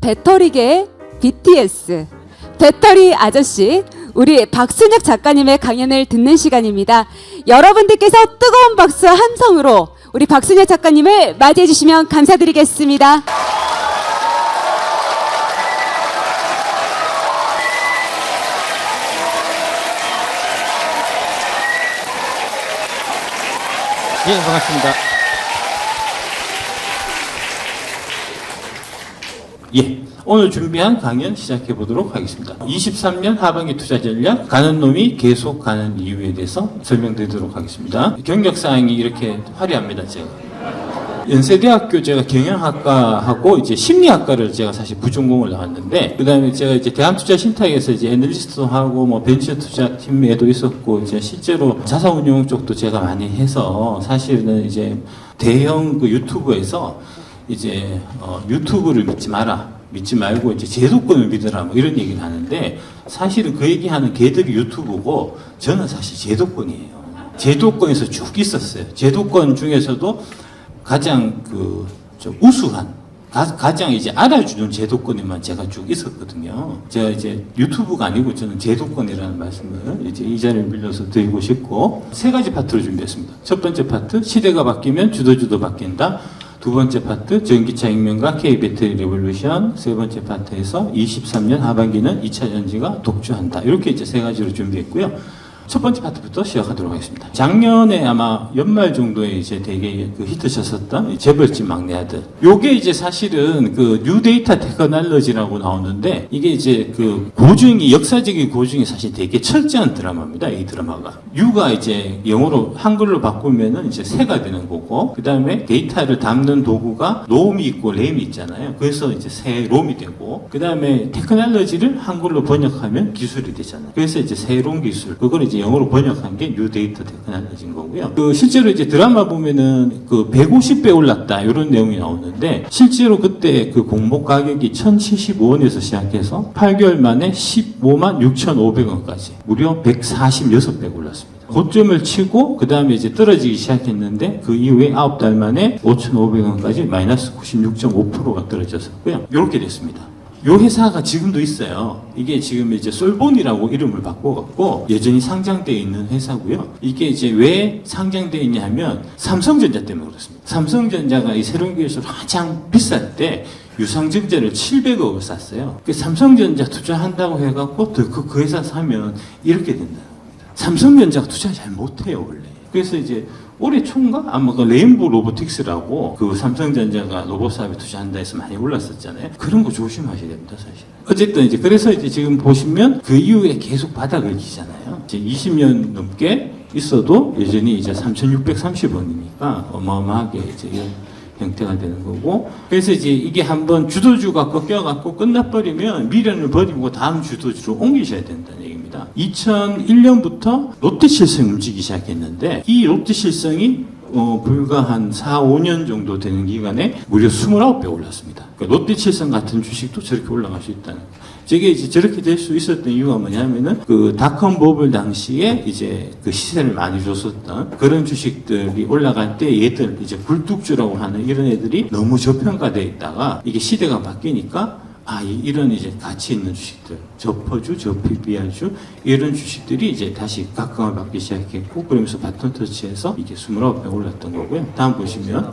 배터리계 BTS, 배터리 아저씨, 우리 박순혁 작가님의 강연을 듣는 시간입니다. 여러분들께서 뜨거운 박수 함성으로 우리 박순혁 작가님을 맞이해 주시면 감사드리겠습니다. 예, 반갑습니다. 예, 오늘 준비한 강연 시작해 보도록 하겠습니다. 23년 하반기 투자 전략, 가는 놈이 계속 가는 이유에 대해서 설명드리도록 하겠습니다. 경력사항이 이렇게 화려합니다, 제가. 연세대학교 제가 경영학과하고 이제 심리학과를 제가 사실 부전공을 나왔는데, 그 다음에 제가 이제 대한투자신탁에서 이제 애널리스트도 하고 뭐 벤처 투자 팀에도 있었고, 이제 실제로 자산운용 쪽도 제가 많이 해서 사실은 이제 대형 그 유튜브에서 이제 유튜브를 믿지 마라, 믿지 말고 이제 제도권을 믿으라 뭐 이런 얘기를 하는데, 사실은 그 얘기하는 걔들이 유튜브고 저는 사실 제도권이에요. 제도권에서 쭉 있었어요. 제도권 중에서도 가장 좀 우수한, 가장 이제 알아주는 제도권에만 제가 쭉 있었거든요. 제가 이제 유튜브가 아니고 저는 제도권이라는 말씀을 이제 이 자리를 빌려서 드리고 싶고, 세 가지 파트를 준비했습니다. 첫 번째 파트, 시대가 바뀌면 주도주도 바뀐다. 두 번째 파트, 전기차 혁명과 K-배터리 레볼루션. 세 번째 파트에서 23년 하반기는 2차 전지가 독주한다. 이렇게 이제 세 가지로 준비했고요. 첫 번째 파트부터 시작하도록 하겠습니다. 작년에 아마 연말 정도에 이제 되게 히트 쳤었던 재벌집 막내 아들. 요게 이제 사실은 뉴 데이터 테크놀로지라고 나오는데, 이게 이제 고증이, 역사적인 고증이 사실 되게 철저한 드라마입니다. 이 드라마가. 유가 이제 영어로 한글로 바꾸면은 이제 새가 되는 거고, 그 다음에 데이터를 담는 도구가 롬이 있고 램이 있잖아요. 그래서 이제 새 롬이 되고, 그 다음에 테크놀로지를 한글로 번역하면 기술이 되잖아요. 그래서 이제 새로운 기술. 그걸 이제 영어로 번역한 게 뉴 데이터 테크놀로지인 거고요. 실제로 이제 드라마 보면은 150배 올랐다 이런 내용이 나오는데, 실제로 그때 공모 가격이 1,075원에서 시작해서 8개월 만에 15만 6,500원까지 무려 146배 올랐습니다. 고점을 치고 그 다음에 이제 떨어지기 시작했는데, 그 이후에 9달 만에 5,500원까지 마이너스 96.5%가 떨어졌었고요. 이렇게 됐습니다. 요 회사가 지금도 있어요. 이게 지금 이제 솔본이라고 이름을 바꿔갖고 여전히 상장되어 있는 회사고요. 이게 이제 왜 상장되어 있냐 하면 삼성전자 때문에 그렇습니다. 삼성전자가 이 새로운 기술을 한창 비쌀 때 유상증자를 700억을 샀어요. 삼성전자 투자한다고 해갖고 그 회사 사면 이렇게 된다는 겁니다. 삼성전자가 투자 잘 못해요, 원래. 그래서 이제 올해 초인가? 아마 레인보우 로보틱스라고 삼성전자가 로봇 사업에 투자한다 해서 많이 올랐었잖아요. 그런 거 조심하셔야 됩니다, 사실. 어쨌든 이제 그래서 이제 지금 보시면 그 이후에 계속 바닥을 기잖아요. 이제 20년 넘게 있어도 여전히 이제 3,630원이니까 어마어마하게 이제 이런 형태가 되는 거고, 그래서 이제 이게 한번 주도주가 꺾여갖고 끝나버리면 미련을 버리고 다음 주도주로 옮기셔야 된다는 얘기입니다. 2001년부터 롯데실성이 움직이기 시작했는데, 이 롯데실성이 불과 한 4, 5년 정도 되는 기간에 무려 29배 올랐습니다. 그러니까 롯데실성 같은 주식도 저렇게 올라갈 수 있다는 거예요. 저게 이제 저렇게 될 수 있었던 이유가 뭐냐면은 닷컴 버블 당시에 이제 시세를 많이 줬었던 그런 주식들이 올라갈 때 얘들 이제 굴뚝주라고 하는 이런 애들이 너무 저평가되어 있다가 이게 시대가 바뀌니까 이런 이제 가치 있는 주식들, 저퍼주, 저PBR주 이런 주식들이 이제 다시 각광을 받기 시작했고, 그러면서 바톤 터치해서 이게 29배 올랐던 거고요. 다음 보시면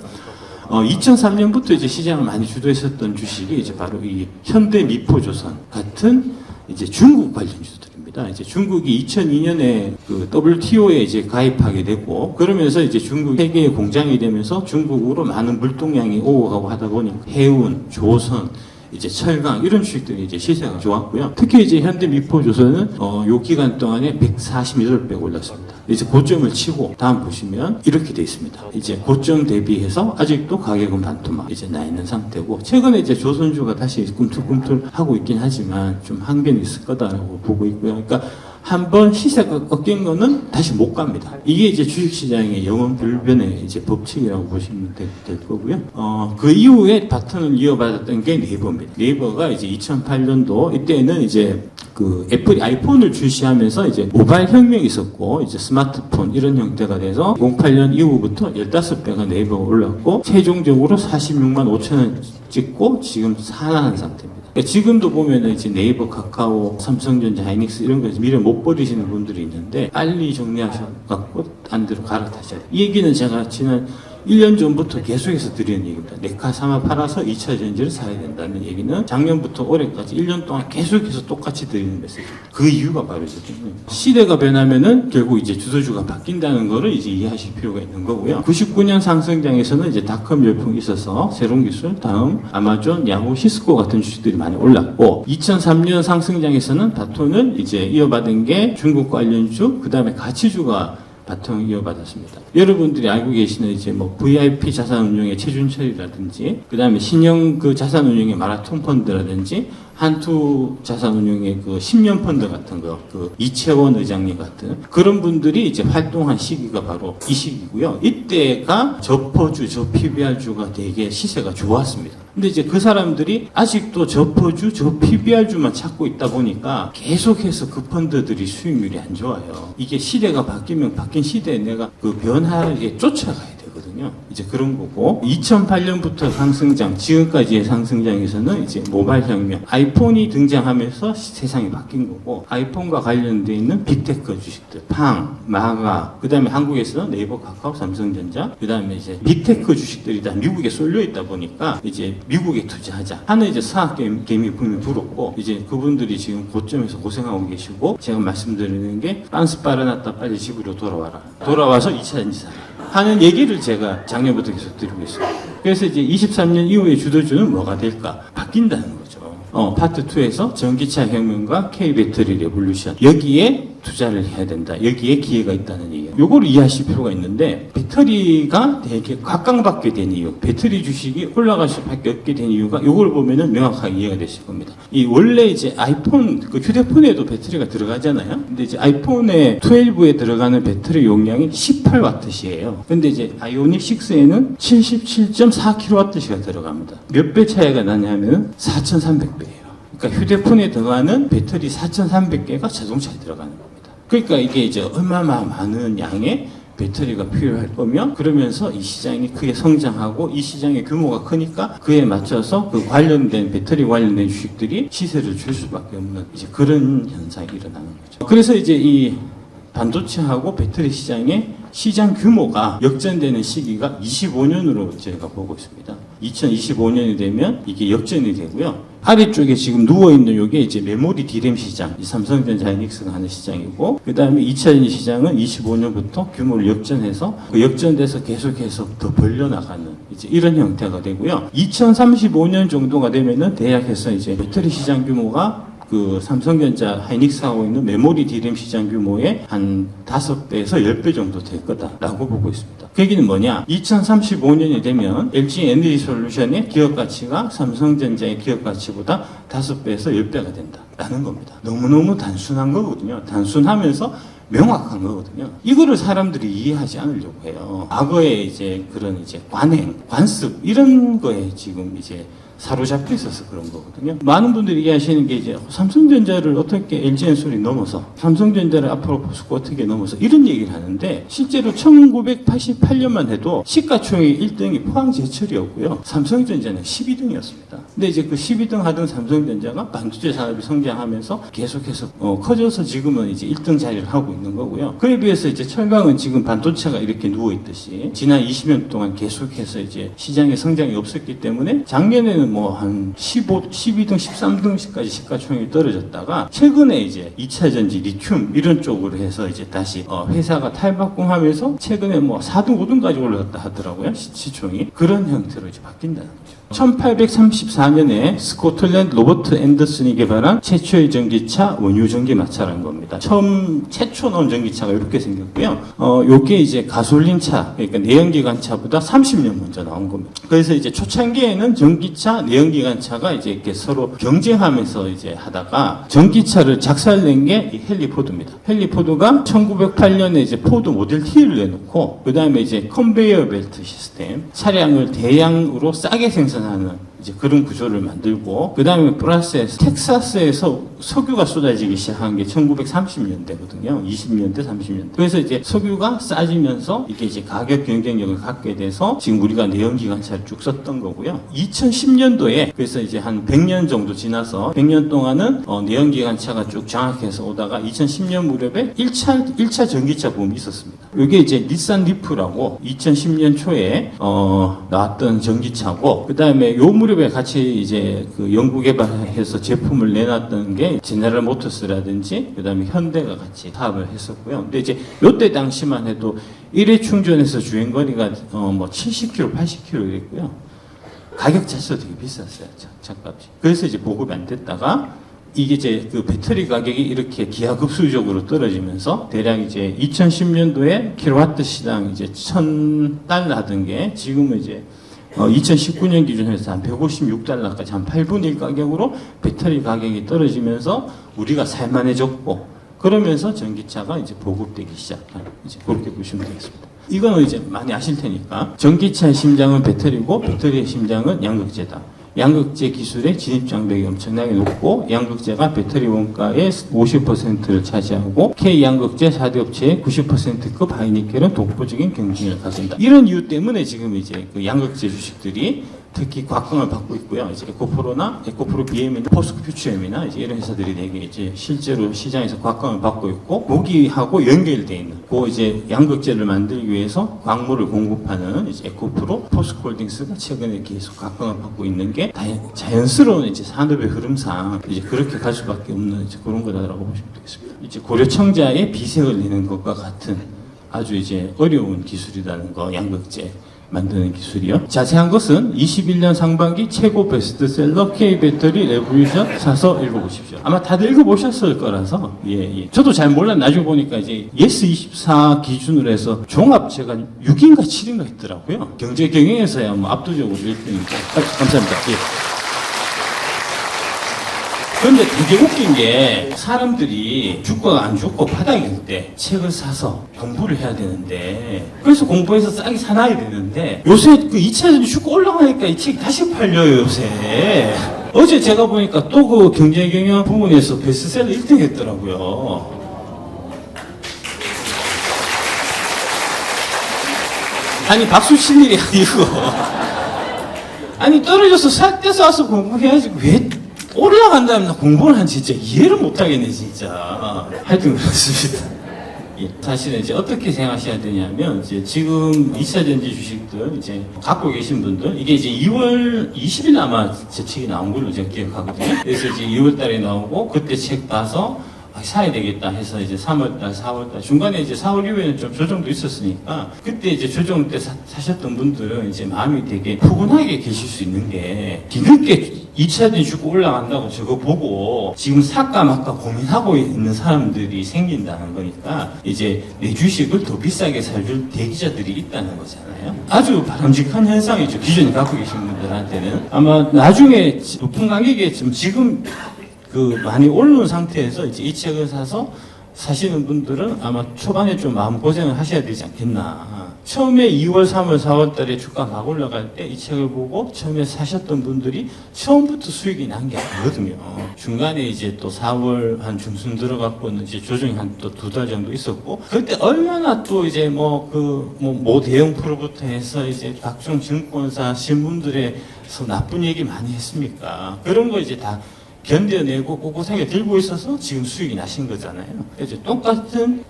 2003년부터 이제 시장을 많이 주도했었던 주식이 이제 바로 이 현대미포조선 같은 이제 중국 관련주들입니다. 이제 중국이 2002년에 WTO에 이제 가입하게 되고, 그러면서 이제 중국 세계의 공장이 되면서 중국으로 많은 물동량이 오고 가고 하다 보니 해운, 조선, 이제 철강 이런 주식들이 이제 시세가 좋았고요. 특히 이제 현대미포조선은 요 기간 동안에 148배 올랐습니다. 이제 고점을 치고 다음 보시면 이렇게 돼 있습니다. 이제 고점 대비해서 아직도 가격은 반토막 이제 나 있는 상태고, 최근에 이제 조선주가 다시 꿈틀꿈틀 하고 있긴 하지만 좀 한계는 있을 거다라고 보고 있고요. 그러니까 한번 시세가 꺾인 거는 다시 못 갑니다. 이게 이제 주식시장의 영원 불변의 이제 법칙이라고 보시면 될 거고요. 그 이후에 바톤을 이어받았던 게 네이버입니다. 네이버가 이제 2008년도 이때는 이제 그 애플이 아이폰을 출시하면서 이제 모바일 혁명이 있었고 이제 스마트폰 이런 형태가 돼서 08년 이후부터 15배가 네이버가 올랐고 최종적으로 46만 5천 원 찍고 지금 산화한 상태입니다. 그러니까 지금도 보면은 이제 네이버, 카카오, 삼성전자, 하이닉스 이런 거 미래 못 버리시는 분들이 있는데 빨리 정리하셔갖고 안 대로 갈아타셔야 돼요. 이 얘기는 제가 지난 1년 전부터 계속해서 드리는 얘기입니다. 네카사마 팔아서 2차 전지를 사야 된다는 얘기는 작년부터 올해까지 1년 동안 계속해서 똑같이 드리는 메시지입니다. 그 이유가 바로 이거든요. 시대가 변하면은 결국 이제 주도주가 바뀐다는 거를 이제 이해하실 필요가 있는 거고요. 99년 상승장에서는 이제 닷컴 열풍이 있어서 새로운 기술, 다음 아마존, 야후, 시스코 같은 주식들이 많이 올랐고 2003년 상승장에서는 바톤을 이제 이어받은 게 중국 관련주, 그 다음에 가치주가 바탕을 이어받았습니다. 여러분들이 알고 계시는 이제 뭐 VIP 자산운용의 최준철이라든지, 그 다음에 신형 그 자산운용의 마라톤 펀드라든지, 한투 자산운용의 그 10년 펀드 같은 거, 그 이채원 의장님 같은 그런 분들이 이제 활동한 시기가 바로 이 시기고요. 이때가 저퍼주, 저PBR주가 되게 시세가 좋았습니다. 근데 이제 그 사람들이 아직도 저퍼주, 저PBR주만 찾고 있다 보니까 계속해서 그 펀드들이 수익률이 안 좋아요. 이게 시대가 바뀌면 바뀐 시대에 내가 그 변화에 쫓아가야 되거든요. 이제 그런 거고 2008년부터 상승장, 지금까지의 상승장에서는 이제 모바일 혁명, 아이폰이 등장하면서 세상이 바뀐 거고 아이폰과 관련되어 있는 빅테크 주식들, 팡, 마가, 그 다음에 한국에서는 네이버, 카카오, 삼성전자, 그 다음에 이제 빅테크 주식들이 다 미국에 쏠려 있다 보니까 이제 미국에 투자하자 하는 이제 사학 개미 붐이 불었고 이제 그분들이 지금 고점에서 고생하고 계시고 제가 말씀드리는 게 빤스 빨아놨다 빨리 집으로 돌아와라. 돌아와서 2차 전지 사라. 하는 얘기를 제가 작년부터 계속 드리고 있어요. 그래서 이제 23년 이후에 주도주는 뭐가 될까? 바뀐다는 거죠. 파트 2에서 전기차 혁명과 K-배터리 레볼루션. 여기에 투자를 해야 된다. 여기에 기회가 있다는 얘기예요. 요거를 이해하실 필요가 있는데 배터리가 되게 각광받게 된 이유, 배터리 주식이 올라갈 수밖에 없게 된 이유가 요걸 보면은 명확하게 이해가 되실 겁니다. 이 원래 이제 아이폰 그 휴대폰에도 배터리가 들어가잖아요. 근데 이제 아이폰에 12에 들어가는 배터리 용량이 18W시예요. 근데 이제 아이오닉 6에는 77.4kW가 들어갑니다. 몇 배 차이가 나냐면은 4,300배예요. 그러니까 휴대폰에 들어가는 배터리 4,300개가 자동차에 들어가는 겁니다. 그러니까 이게 이제 얼마나 많은 양의 배터리가 필요할 거며 그러면서 이 시장이 크게 성장하고 이 시장의 규모가 크니까 그에 맞춰서 그 관련된 배터리 관련된 주식들이 시세를 줄 수밖에 없는 이제 그런 현상이 일어나는 거죠. 그래서 이제 이 반도체하고 배터리 시장의 시장 규모가 역전되는 시기가 25년으로 제가 보고 있습니다. 2025년이 되면 이게 역전이 되고요. 아래쪽에 지금 누워있는 요게 이제 메모리 디램 시장, 삼성전자, 하이닉스가 하는 시장이고, 그 다음에 2차 전지 시장은 25년부터 규모를 역전해서 그 역전돼서 계속해서 더 벌려나가는 이제 이런 형태가 되고요. 2035년 정도가 되면은 대략해서 이제 배터리 시장 규모가 그 삼성전자 하이닉스하고 있는 메모리 디램 시장 규모의 한 5배에서 10배 정도 될 거다라고 보고 있습니다. 그 얘기는 뭐냐? 2035년이 되면 LG 에너지 솔루션의 기업 가치가 삼성전자의 기업 가치보다 5배에서 10배가 된다라는 겁니다. 너무너무 단순한 거거든요. 단순하면서 명확한 거거든요. 이거를 사람들이 이해하지 않으려고 해요. 과거에 이제 그런 이제 관행, 관습 이런 거에 지금 이제 사로잡혀 있어서 그런 거거든요. 많은 분들이 얘기하시는 게 이제 삼성전자를 어떻게 LG엔솔이 넘어서 삼성전자를 앞으로 포스코 어떻게 넘어서 이런 얘기를 하는데 실제로 1988년만 해도 시가총액 1등이 포항제철이었고요. 삼성전자는 12등이었습니다. 근데 이제 그 12등 하던 삼성전자가 반도체 산업이 성장하면서 계속해서 커져서 지금은 이제 1등 자리를 하고 있는 거고요. 그에 비해서 이제 철강은 지금 반도체가 이렇게 누워 있듯이 지난 20년 동안 계속해서 이제 시장의 성장이 없었기 때문에 작년에는 뭐 한 12등, 13등까지 시가총액이 떨어졌다가 최근에 이제 2차 전지, 리튬 이런 쪽으로 해서 이제 다시 회사가 탈바꿈하면서 최근에 뭐 4등, 5등까지 올라갔다 하더라고요. 시총이. 그런 형태로 이제 바뀐다는 거죠. 1834년에 스코틀랜드 로버트 앤더슨이 개발한 최초의 전기차 원유 전기마차라는 겁니다. 최초 나온 전기차가 이렇게 생겼고요. 요게 이제 가솔린차, 그러니까 내연기관차보다 30년 먼저 나온 겁니다. 그래서 이제 초창기에는 전기차, 내연기관차가 이제 이렇게 서로 경쟁하면서 이제 하다가 전기차를 작살낸 게 이 헨리 포드입니다. 헨리 포드가 1908년에 이제 포드 모델 T를 내놓고 그 다음에 이제 컨베이어 벨트 시스템, 차량을 대량으로 싸게 생산하는 이제 그런 구조를 만들고, 그 다음에 플러스에 텍사스에서 석유가 쏟아지기 시작한 게 1930년대거든요. 20년대, 30년대. 그래서 이제 석유가 싸지면서 이게 이제 가격 경쟁력을 갖게 돼서 지금 우리가 내연기관차를 쭉 썼던 거고요. 2010년도에 그래서 이제 한 100년 정도 지나서 100년 동안은 내연기관차가 쭉 장악해서 오다가 2010년 무렵에 1차 전기차 붐이 있었습니다. 이게 이제 닛산 리프라고 2010년 초에 나왔던 전기차고, 그 다음에 요 무렵에 같이 이제 그 연구 개발해서 제품을 내놨던 게 제네럴 모터스라든지 그 다음에 현대가 같이 사업을 했었고요. 근데 이제 요때 당시만 해도 1회 충전해서 주행거리가 뭐 70km, 80km 이랬고요. 가격 자체도 되게 비쌌어요. 차값이. 그래서 이제 보급이 안 됐다가 이게 이제 그 배터리 가격이 이렇게 기하급수적으로 떨어지면서 대략 이제 2010년도에 킬로와트 시당 이제 1,000달러 하던 게 지금은 이제 2019년 기준으로 해서 한 156달러까지 한 8분의 1 가격으로 배터리 가격이 떨어지면서 우리가 살만해졌고, 그러면서 전기차가 이제 보급되기 시작한, 이제 그렇게 보시면 되겠습니다. 이거는 이제 많이 아실 테니까, 전기차의 심장은 배터리고 배터리의 심장은 양극재다. 양극재 기술의 진입 장벽이 엄청나게 높고, 양극재가 배터리 원가의 50%를 차지하고, K 양극재 4대 업체의 90%급 하이니켈은 독보적인 경쟁력을 가진다. 이런 이유 때문에 지금 이제 그 양극재 주식들이 특히 곽강을 받고 있고요. 이제 에코프로나 에코프로 BM이나 포스코 퓨처엠이나 이제 이런 회사들이 되게 이제 실제로 시장에서 곽강을 받고 있고, 거기하고 연결되어 있는 그 이제 양극재를 만들기 위해서 광물을 공급하는 이제 에코프로, 포스코홀딩스가 최근에 계속 곽강을 받고 있는 게 자연스러운 이제 산업의 흐름상 이제 그렇게 갈 수밖에 없는 이제 그런 거다라고 보시면 되겠습니다. 이제 고려청자의 비색을 내는 것과 같은 아주 이제 어려운 기술이라는 거, 양극재 만드는 기술이요. 자세한 것은 21년 상반기 최고 베스트셀러 K 배터리 레볼루션 사서 읽어보십시오. 아마 다들 읽어보셨을 거라서 예. 저도 잘 몰라. 나중에 보니까 이제 예스24 기준으로 해서 종합 제가 6인가 7인가 했더라고요. 경제 경영에서야 뭐 압도적으로 1등이니까. 감사합니다. 예. 그런데 되게 웃긴 게 사람들이 주가가 안 좋고 바닥일 때 책을 사서 공부를 해야 되는데, 그래서 공부해서 싸게 사놔야 되는데, 요새 그 2차전지 주가 올라가니까 이 책이 다시 팔려요 요새. 어제 제가 보니까 또 그 경제경영 부분에서 베스트셀러 1등 했더라고요. 아니 박수 칠 일이 아니고 아니 떨어져서 살 때 쏴서 공부해야지 왜 올라간다면 공부를 한 진짜 이해를 못하겠네 진짜. 하여튼 그렇습니다. 예. 사실은 이제 어떻게 생각하셔야 되냐면, 이제 지금 2차전지 주식들 이제 갖고 계신 분들, 이게 이제 2월 20일 아마 제 책이 나온 걸로 제가 기억하거든요. 그래서 이제 2월 달에 나오고 그때 책 봐서 사야 되겠다 해서 이제 3월달, 4월달, 중간에 이제 4월 이후에는 좀 조정도 있었으니까, 그때 이제 조정 때 사셨던 분들은 이제 마음이 되게 푸근하게 계실 수 있는 게, 뒤늦게 2차전지 주고 올라간다고 저거 보고 지금 살까 말까 고민하고 있는 사람들이 생긴다는 거니까, 이제 내 주식을 더 비싸게 사줄 대기자들이 있다는 거잖아요. 아주 바람직한 현상이죠. 기존에 갖고 계신 분들한테는. 아마 나중에 높은 가격에 지금 그 많이 오르는 상태에서 이제 이 책을 사서 사시는 분들은 아마 초반에 좀 마음고생을 하셔야 되지 않겠나. 처음에 2월, 3월, 4월 달에 주가가 막 올라갈 때 이 책을 보고 처음에 사셨던 분들이 처음부터 수익이 난 게 아니거든요. 중간에 이제 또 4월 한 중순 들어갔고는 이제 조정이 한 또 2달 정도 있었고, 그때 얼마나 또 이제 모 대형 프로부터 해서 이제 각종 증권사, 신문들에서 나쁜 얘기 많이 했습니까? 그런 거 이제 다 견뎌내고 꼿꼿하게 들고 있어서 지금 수익이 나신 거잖아요. 이제 똑같은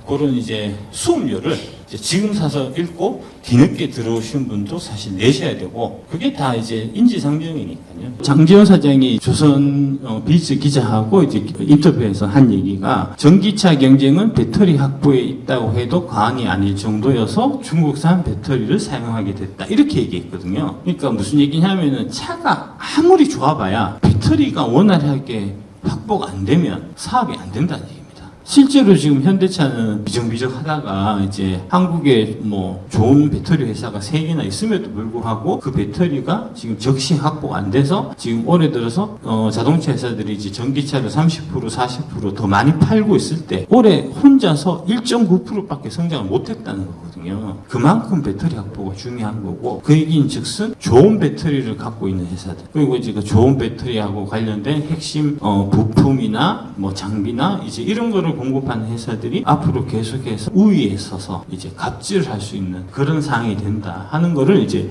그런 이제 수업료를 이제 지금 사서 읽고 뒤늦게 들어오신 분도 사실 내셔야 되고, 그게 다 이제 인지상정이니까요. 장지현 사장이 조선 비즈 기자하고 이제 인터뷰에서 한 얘기가, 전기차 경쟁은 배터리 확보에 있다고 해도 과언이 아닐 정도여서 중국산 배터리를 사용하게 됐다, 이렇게 얘기했거든요. 그러니까 무슨 얘기냐면은, 차가 아무리 좋아봐야 배터리가 원활하게 확보가 안 되면 사업이 안 된다는 얘기입니다. 실제로 지금 현대차는 비정비적 하다가 이제 한국에 뭐 좋은 배터리 회사가 3개나 있음에도 불구하고 그 배터리가 지금 적시 확보가 안 돼서 지금 올해 들어서 자동차 회사들이 이제 전기차를 30%, 40% 더 많이 팔고 있을 때 올해 혼자서 1.9%밖에 성장을 못 했다는 거거든요. 거거든요. 그만큼 배터리 확보가 중요한 거고, 그 얘기인 즉슨 좋은 배터리를 갖고 있는 회사들, 그리고 이제 그 좋은 배터리하고 관련된 핵심 부품이나 뭐 장비나 이제 이런 거를 공급하는 회사들이 앞으로 계속해서 우위에 서서 이제 갑질을 할 수 있는 그런 상황이 된다 하는 거를 이제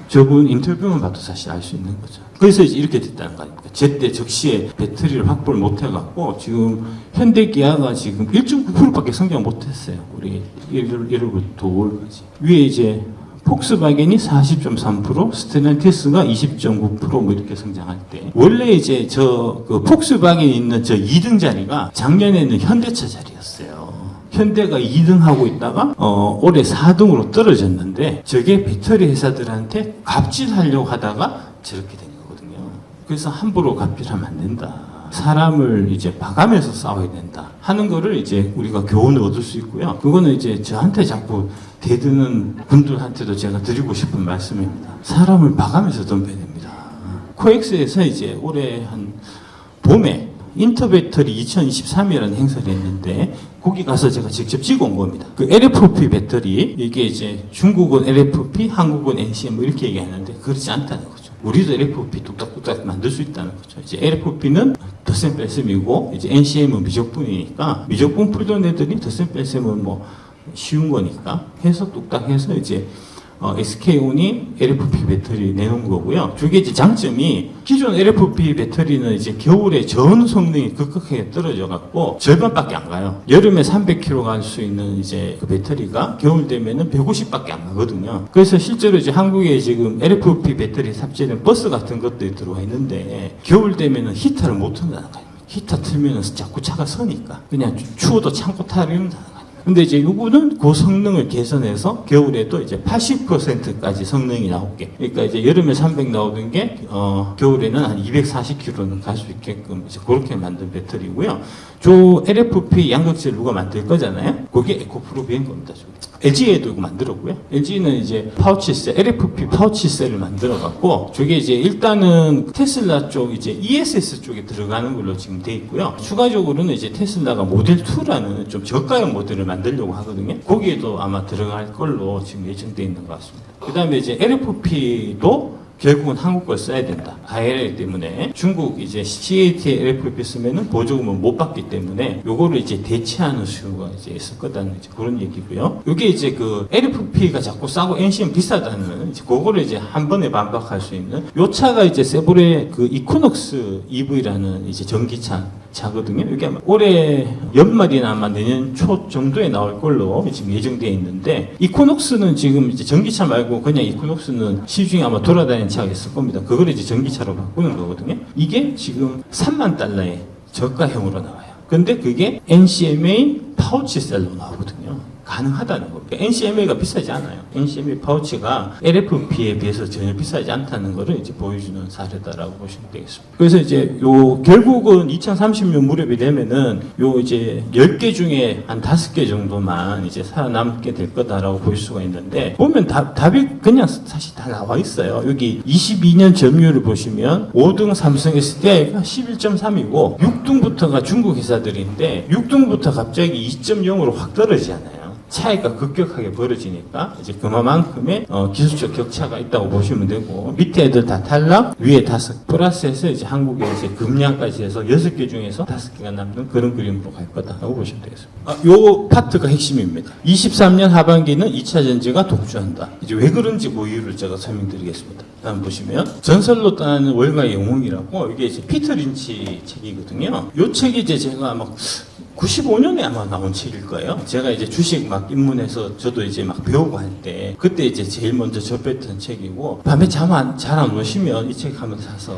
저분 인터뷰만 봐도 사실 알 수 있는 거죠. 그래서 이제 이렇게 됐다는 거 아닙니까? 제때 적시에 배터리를 확보를 못 해갖고 지금 현대기아가 지금 1.9%밖에 성장 못했어요. 우리 1월부터 5월까지. 위에 이제 폭스바겐이 40.3%, 스텔란티스가 20.9% 뭐 이렇게 성장할 때, 원래 이제 그 폭스바겐이 있는 저 2등 자리가 작년에는 현대차 자리였어요. 현대가 2등 하고 있다가 올해 4등으로 떨어졌는데, 저게 배터리 회사들한테 갑질하려고 하다가 저렇게 된 거거든요. 그래서 함부로 갑질하면 안 된다. 사람을 이제 봐가면서 싸워야 된다 하는 거를 이제 우리가 교훈을 얻을 수 있고요. 그거는 이제 저한테 자꾸 대드는 분들한테도 제가 드리고 싶은 말씀입니다. 사람을 봐가면서 덤벼야 됩니다. 코엑스에서 이제 올해 한 봄에 인터배터리 2023이라는 행사를 했는데, 거기 가서 제가 직접 찍어온 겁니다. 그 LFP 배터리, 이게 이제 중국은 LFP, 한국은 NCM 뭐 이렇게 얘기하는데 그렇지 않다는 거죠. 우리도 LFP 뚝딱뚝딱 만들 수 있다는 거죠. 이제 LFP는 덧셈 뺄셈이고, 이제 NCM은 미적분이니까, 미적분 풀던 애들이 덧셈 뺄셈은 뭐 쉬운 거니까 해서 뚝딱 해서 이제 SK온이 LFP 배터리 내놓은 거고요. 저게 이제 장점이, 기존 LFP 배터리는 이제 겨울에 전 성능이 급격하게 떨어져 갖고 절반밖에 안 가요. 여름에 300km 갈 수 있는 이제 그 배터리가 겨울 되면은 150밖에 안 가거든요. 그래서 실제로 이제 한국에 지금 LFP 배터리 탑재된 버스 같은 것들이 들어와 있는데, 겨울 되면은 히터를 못 튼다는 거예요. 히터 틀면은 자꾸 차가 서니까 그냥 추워도 참고 타려는 거예요. 근데 이제 요거는 그 성능을 개선해서 겨울에도 이제 80%까지 성능이 나오게. 그러니까 이제 여름에 300 나오던 게, 겨울에는 한 240km는 갈 수 있게끔 이제 그렇게 만든 배터리고요. 저 LFP 양극재를 누가 만들 거잖아요? 그게 에코프로비인 겁니다. LG에도 이거 만들었고요. LG는 이제 파우치셀, LFP 파우치셀을 만들어갖고, 저게 이제 일단은 테슬라 쪽 이제 ESS 쪽에 들어가는 걸로 지금 돼 있고요. 추가적으로는 이제 테슬라가 모델 2라는 좀 저가형 모델을 만들려고 하거든요. 거기에도 아마 들어갈 걸로 지금 예정돼 있는 것 같습니다. 그 다음에 이제 LFP도 결국은 한국 걸 써야 된다. IRA 때문에 중국 이제 CAT에 LFP 쓰면은 보조금을 못 받기 때문에 요거를 이제 대체하는 수요가 이제 있을 거다는 이제 그런 얘기고요. 요게 이제 그 LFP가 자꾸 싸고 NCM 비싸다는 이제 그거를 이제 한 번에 반박할 수 있는, 요 차가 이제 세보레 그 이코녹스 EV라는 이제 전기차거든요. 이게 아마 올해 연말이나 아마 내년 초 정도에 나올 걸로 지금 예정되어 있는데, 이코녹스는 지금 이제 전기차 말고 그냥 이코녹스는 시중에 아마 돌아다니는 차가 있을 겁니다. 그걸 이제 전기차로 바꾸는 거거든요. 이게 지금 $30,000의 저가형으로 나와요. 근데 그게 NCMA 파우치 셀로 나오거든요. 가능하다는 겁니다. NCMA가 비싸지 않아요. NCMA 파우치가 LFP에 비해서 전혀 비싸지 않다는 것을 이제 보여주는 사례다라고 보시면 되겠습니다. 그래서 이제 요 결국은 2030년 무렵이 되면은 요 이제 10개 중에 한 5개 정도만 이제 살아남게 될 거다라고 볼 수가 있는데, 보면 답이 그냥 사실 다 나와 있어요. 여기 22년 점유율을 보시면 5등 삼성 SDI가 11.3이고 6등부터가 중국 회사들인데 6등부터 갑자기 2.0으로 확 떨어지잖아요. 차이가 급격하게 벌어지니까 이제 그만큼의 기술적 격차가 있다고 보시면 되고, 밑에 애들 다 탈락, 위에 5, 플러스해서 이제 한국에 이제 금량까지 해서 6개 중에서 5개가 남는 그런 그림으로 갈 거다라고 보시면 되겠습니다. 요 파트가 핵심입니다. 23년 하반기는 2차 전지가 독주한다. 이제 왜 그런지 그 이유를 제가 설명드리겠습니다. 다음 보시면 전설로 떠나는 월가의 영웅이라고, 이게 이제 피터 린치 책이거든요. 요 책이 이제 제가 막 95년에 아마 나온 책일 거예요. 제가 이제 주식 막 입문해서 저도 이제 막 배우고 할 때, 그때 이제 제일 먼저 접했던 책이고, 밤에 잘 안 오시면 이 책 한번 사서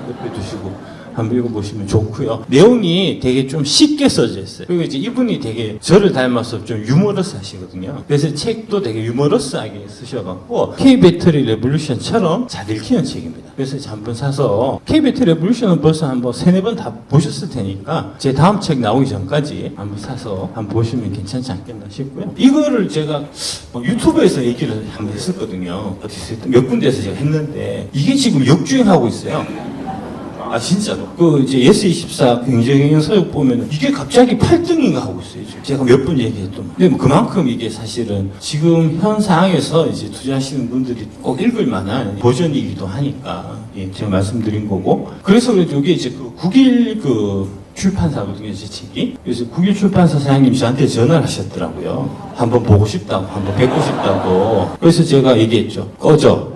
옆에 두시고 한번 읽어보시면 좋고요. 내용이 되게 좀 쉽게 써져 있어요. 그리고 이제 이분이 되게 저를 닮아서 좀 유머러스 하시거든요. 그래서 책도 되게 유머러스하게 쓰셔갖고 K-배터리 레볼루션처럼 잘 읽히는 책입니다. 그래서 이제 한번 사서, K-배터리 레볼루션은 벌써 한번 3-4번 다 보셨을 테니까 제 다음 책 나오기 전까지 한번 사서 한번 보시면 괜찮지 않겠나 싶고요. 이거를 제가 유튜브에서 얘기를 한번 했었거든요. 어디서 몇 군데에서 제가 했는데, 이게 지금 역주행하고 있어요. 아 진짜로. 그 이제 S24 경제경영 서적 보면은 이게 갑자기 8등인가 하고 있어요. 지금. 제가 몇 번 얘기했던. 근데 뭐 그만큼 이게 사실은 지금 현 상황에서 이제 투자하시는 분들이 꼭 읽을 만한 버전이기도 하니까 예, 제가 말씀드린 거고. 그래서 이게 이제 그 국일 그 출판사거든요, 제 책이. 그래서 국일 출판사 사장님이 저한테 전화를 하셨더라고요. 한번 보고 싶다고, 한번 뵙고 싶다고. 그래서 제가 얘기했죠. 꺼져.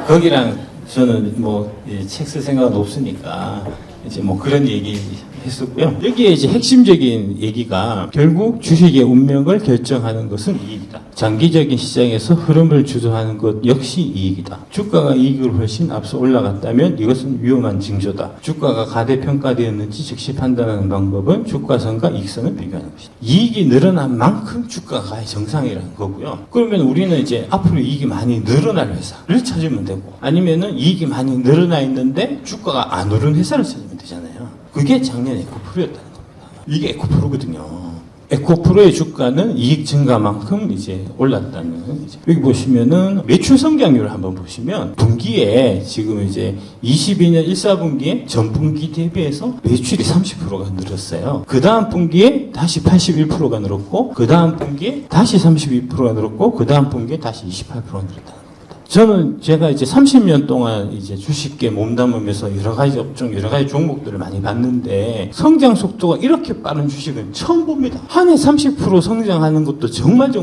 거기랑 저는 뭐 책 쓸 생각은 없으니까 이제 뭐 그런 얘기 했었고요. 여기에 이제 핵심적인 얘기가 결국 주식의 운명을 결정하는 것은 이익이다. 장기적인 시장에서 흐름을 주도하는 것 역시 이익이다. 주가가 이익을 훨씬 앞서 올라갔다면 이것은 위험한 징조다. 주가가 가대평가되었는지 즉시 판단하는 방법은 주가선과 이익선을 비교하는 것이다. 이익이 늘어난 만큼 주가가 정상이라는 거고요. 그러면 우리는 이제 앞으로 이익이 많이 늘어날 회사를 찾으면 되고 아니면은 이익이 많이 늘어나 있는데 주가가 안 오른 회사를 찾으면 되잖아요. 그게 작년 에코프로였다는 겁니다. 이게 에코프로거든요. 에코프로의 주가는 이익 증가만큼 이제 올랐다는. 여기 보시면은 매출 성장률을 한번 보시면 분기에 지금 이제 22년 1사분기에 전분기 대비해서 매출이 30%가 늘었어요. 그 다음 분기에 다시 81%가 늘었고, 그 다음 분기에 다시 32%가 늘었고, 그 다음 분기에 다시 28%가 늘었다. 저는 제가 이제 30년 동안 이제 주식계 몸담으면서 여러 가지 업종, 여러 가지 종목들을 많이 봤는데 성장 속도가 이렇게 빠른 주식은 처음 봅니다. 한 해 30% 성장하는 것도 정말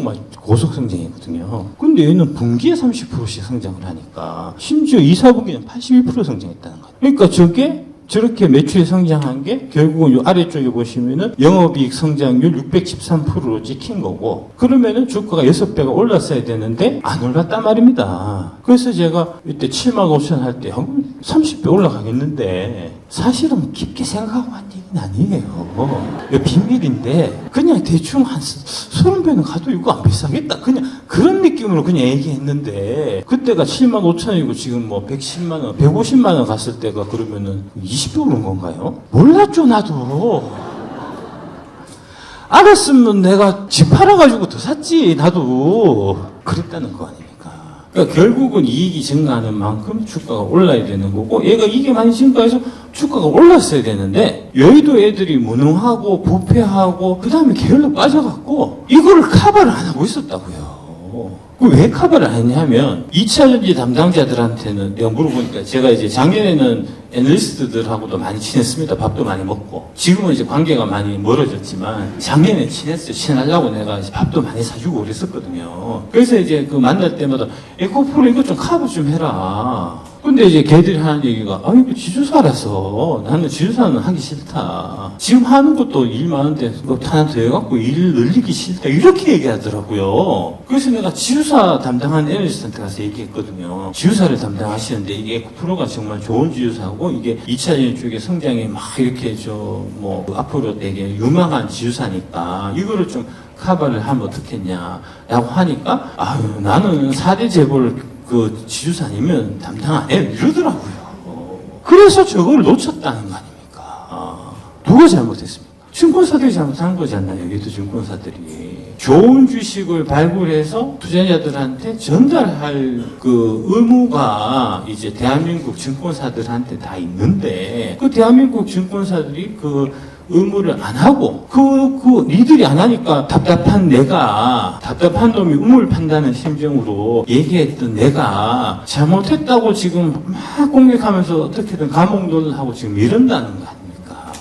고속 성장이거든요. 근데 얘는 분기에 30%씩 성장을 하니까 심지어 2, 4분기는 81% 성장했다는 거예요. 그러니까 저렇게 매출이 성장한 게 결국은 요 아래쪽에 보시면은 영업이익 성장률 613%로 찍힌 거고, 그러면은 주가가 6배가 올랐어야 되는데 안 올랐단 말입니다. 그래서 제가 이때 75,000 할 때 30배 올라가겠는데 사실은 깊게 생각하고 한 얘기는 아니에요. 이거 비밀인데 그냥 대충 한 30배는 가도 이거 안 비싸겠다. 그냥 그런 느낌으로 그냥 얘기했는데 그때가 75,000원이고 지금 뭐 110만 원, 150만 원 갔을 때가 그러면은 20배 오른 건가요? 몰랐죠, 나도. 알았으면 내가 집 팔아가지고 더 샀지, 나도. 그랬다는 거 아닙니까? 그러니까 결국은 이익이 증가하는 만큼 주가가 올라야 되는 거고, 얘가 이익이 많이 증가해서 주가가 올랐어야 되는데, 여의도 애들이 무능하고, 부패하고, 그 다음에 게을러 빠져갖고, 이거를 커버를 안 하고 있었다고요. 왜 커버를 안 했냐면 2차전지 담당자들한테는 내가 물어보니까 제가 이제 작년에는 애널리스트들하고도 많이 친했습니다. 밥도 많이 먹고. 지금은 이제 관계가 많이 멀어졌지만 작년에 친했어요. 친하려고 내가 이제 밥도 많이 사주고 그랬었거든요. 그래서 이제 그 만날 때마다 에코프로 이거 좀 커버 좀 해라. 근데 이제 걔들이 하는 얘기가 이거 지주사라서 나는 지주사는 하기 싫다. 지금 하는 것도 일 많은데 뭐 하나 더 해갖고 일 늘리기 싫다. 이렇게 얘기하더라고요. 그래서 내가 지주사 담당한 애널리스트한테 가서 얘기했거든요. 지주사를 담당하시는데 이게 에코프로가 정말 좋은 지주사고 이게 2차전 쪽에 성장이 막 이렇게 뭐 앞으로 되게 유망한 지주사니까 이거를 좀 커버를 하면 어떻겠냐라고 하니까 나는 4대 재벌 그 지주사 아니면 담당 안 해 이러더라고요. 그래서 저걸 놓쳤다는 거 아닙니까? 누가 잘못했습니까? 증권사들이 잘못한 거잖아요. 여기도 증권사들이 좋은 주식을 발굴해서 투자자들한테 전달할 그 의무가 이제 대한민국 증권사들한테 다 있는데 그 대한민국 증권사들이 그 의무를 안 하고 니들이 안 하니까 답답한 놈이 우물 판다는 심정으로 얘기했던 내가 잘못했다고 지금 막 공격하면서 어떻게든 감옥놀이를 하고 지금 이런다는 거 아닙니까?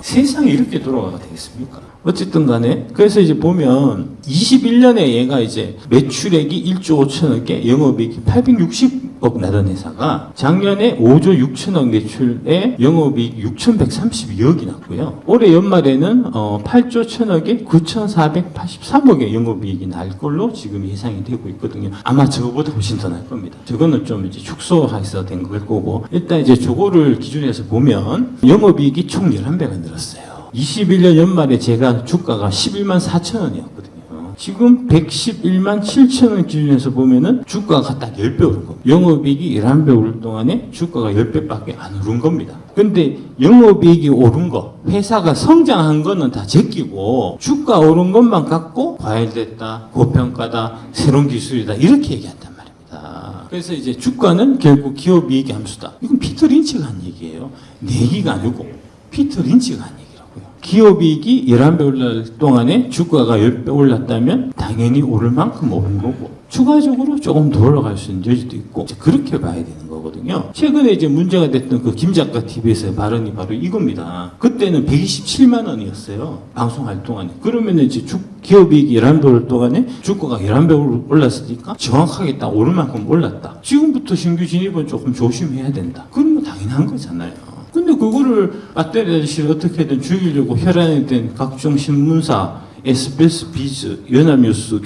세상이 이렇게 돌아가야 되겠습니까? 어쨌든 간에 그래서 이제 보면 21년에 얘가 이제 매출액이 1조 5천억에 영업이익이 860억 나던 회사가 작년에 5조 6천억 매출에 영업이익 6,132억이 났고요. 올해 연말에는 8조 1천억에 9,483억의 영업이익이 날 걸로 지금 예상이 되고 있거든요. 아마 저거보다 훨씬 더 날 겁니다. 저거는 좀 이제 축소해서 된 걸 거고 일단 이제 저거를 기준해서 보면 영업이익이 총 11배가 늘었어요. 21년 연말에 제가 주가가 11만 4천 원이었거든요. 지금 111만 7천 원 기준에서 보면은 주가가 딱 10배 오른 겁니다. 영업이익이 11배 오를 동안에 주가가 10배밖에 안 오른 겁니다. 근데 영업이익이 오른 거, 회사가 성장한 거는 다 제끼고 주가 오른 것만 갖고 과열됐다, 고평가다, 새로운 기술이다 이렇게 얘기한단 말입니다. 그래서 이제 주가는 결국 기업이익의 함수다. 이건 피터 린치가 한 얘기예요. 내 얘기가 아니고 피터 린치가 한 얘기라고요. 기업이익이 11배 올랐을 동안에 주가가 10배 올랐다면 당연히 오를 만큼 오른 거고 추가적으로 조금 더 올라갈 수 있는 여지도 있고 그렇게 봐야 되는 거거든요. 최근에 이제 문제가 됐던 그 김 작가 TV에서의 발언이 바로 이겁니다. 그때는 127만 원이었어요. 방송할 동안에. 그러면 이제 기업이익이 11배 올 동안에 주가가 11배 올랐으니까 정확하게 딱 오를 만큼 올랐다. 지금부터 신규 진입은 조금 조심해야 된다. 그러면 당연한 거잖아요. 근데 그거를 배터리 아저씨를 어떻게든 죽이려고 혈안된 각종 신문사, SBS, 비즈, 연합뉴스,